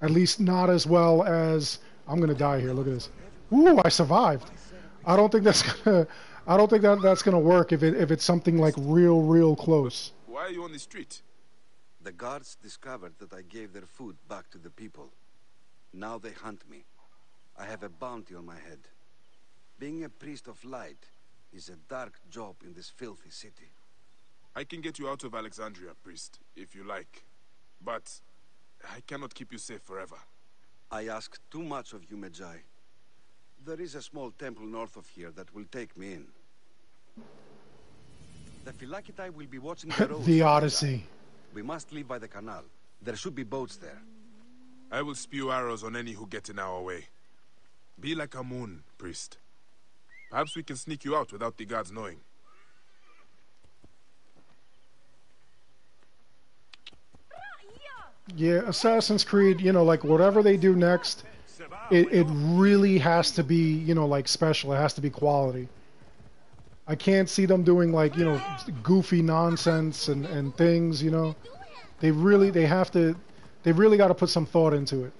At least not as well as... I'm gonna die here. Look at this. Ooh, I survived. I don't think that's gonna work if it's something like real close. Why are you on the street? The guards discovered that I gave their food back to the people. Now they hunt me. I have a bounty on my head. Being a priest of light is a dark job in this filthy city. I can get you out of Alexandria, priest, if you like. But I cannot keep you safe forever. I ask too much of you, Medjay. There is a small temple north of here that will take me in. The Phylakitai will be watching the roads. The Odyssey. We must leave by the canal. There should be boats there. I will spew arrows on any who get in our way. Be like a moon, priest. Perhaps we can sneak you out without the guards knowing. Yeah, Assassin's Creed, you know, like whatever they do next, it really has to be, you know, like special. It has to be quality. I can't see them doing like, you know, goofy nonsense and things, you know. They've really got to put some thought into it.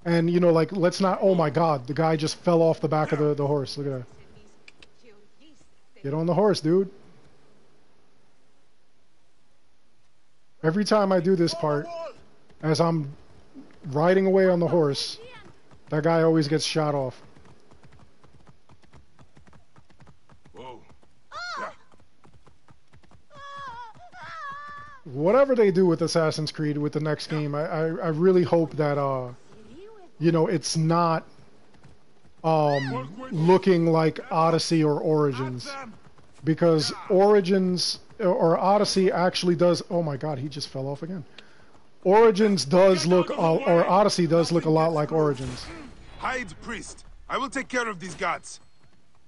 And, you know, like, let's not, oh my God, the guy just fell off the back of the horse. Look at that. Get on the horse, dude. Every time I do this part, as I'm riding away on the horse, that guy always gets shot off. Whoa. Whatever they do with Assassin's Creed with the next game, I really hope that you know, it's not looking like Odyssey or Origins, because Origins or Odyssey actually does. Oh my God, he just fell off again. Origins does look, or Odyssey does look a lot like Origins. Hide, priest. I will take care of these guards.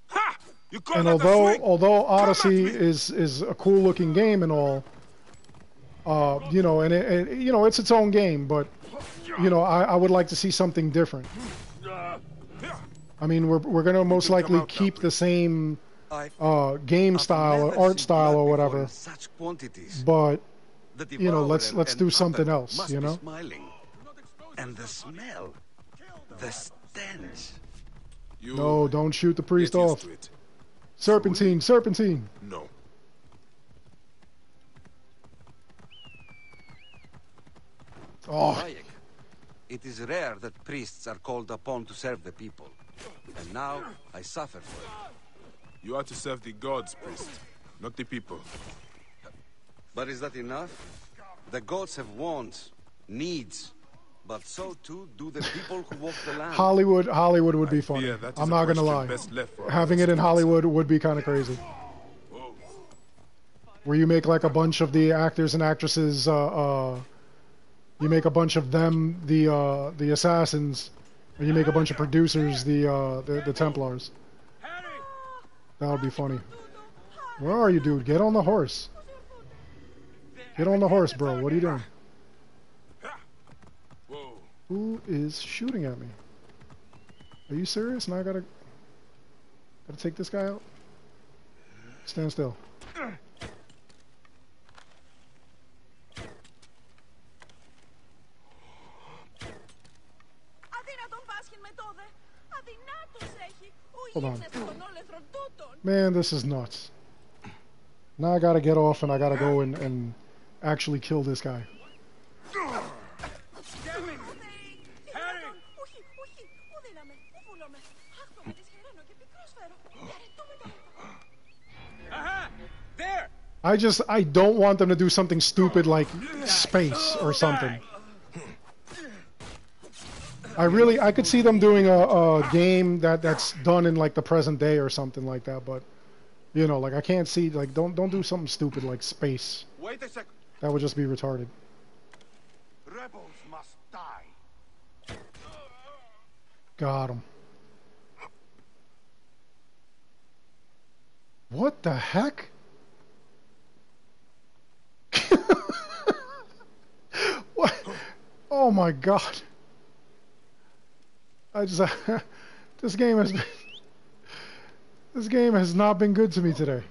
Ha! You call And that a swing? although Odyssey is a cool looking game and all, you know, and it you know, it's its own game, but you know, I would like to see something different. I mean, we're gonna most likely keep the same game style or art style or whatever, but you know, let's do something else, you know. And the smell, the stench. No, don't shoot the priest off. Serpentine, serpentine. No. Oh. Bayek, it is rare that priests are called upon to serve the people. And now, I suffer for it. You are to serve the gods, priest, not the people. But is that enough? The gods have wants, needs, but so too do the people who walk the land. Hollywood would be funny. I'm not gonna lie. Having it in Hollywood would be kind of crazy. Where you make like a bunch of the actors and actresses, you make a bunch of them the assassins, and you make a bunch of producers the Templars. That would be funny. Where are you, dude? Get on the horse. Get on the horse, bro. What are you doing? Who is shooting at me? Are you serious? Now I gotta take this guy out? Stand still. Hold on. Man, this is nuts. Now I gotta get off and I gotta go and actually kill this guy. I don't want them to do something stupid like space or something. I could see them doing a game that's done in like the present day or something like that, but you know, like I can't see, like don't do something stupid like space. Wait a second. That would just be retarded. Rebels must die. Got him. What the heck? What? Oh my god. I just this game has not been good to me today.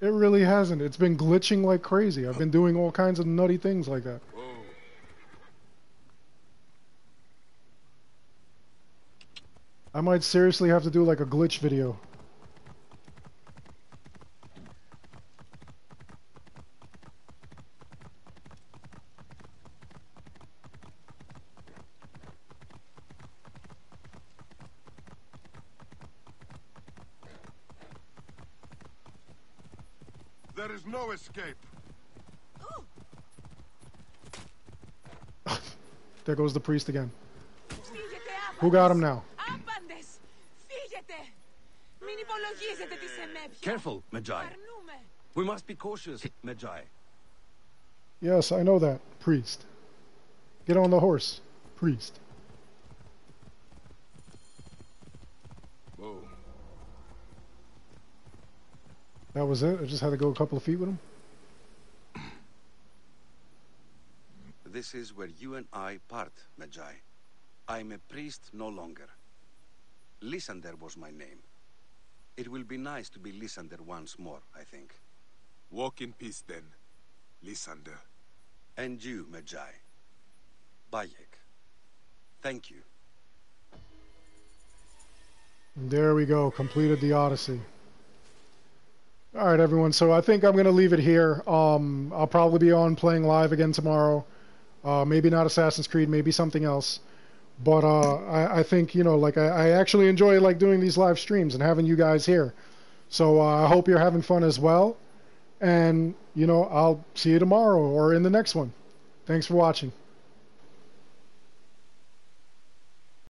It really hasn't. It's been glitching like crazy. I've been doing all kinds of nutty things like that. I might seriously have to do like a glitch video. There is no escape. There goes the priest again. Who got him now? Careful, Magi. We must be cautious, Magi. Yes, I know that, priest. Get on the horse, priest. Whoa. That was it? I just had to go a couple of feet with him? This is where you and I part, Magi. I'm a priest no longer. Lysander was my name. It will be nice to be Lysander once more, I think. Walk in peace then, Lysander. And you, Magi. Bayek. Thank you. There we go. Completed the Odyssey. Alright, everyone. So I think I'm going to leave it here. I'll probably be on playing live again tomorrow. Maybe not Assassin's Creed, maybe something else. But I think, you know, like I actually enjoy like doing these live streams and having you guys here. So I hope you're having fun as well. And, you know, I'll see you tomorrow or in the next one. Thanks for watching.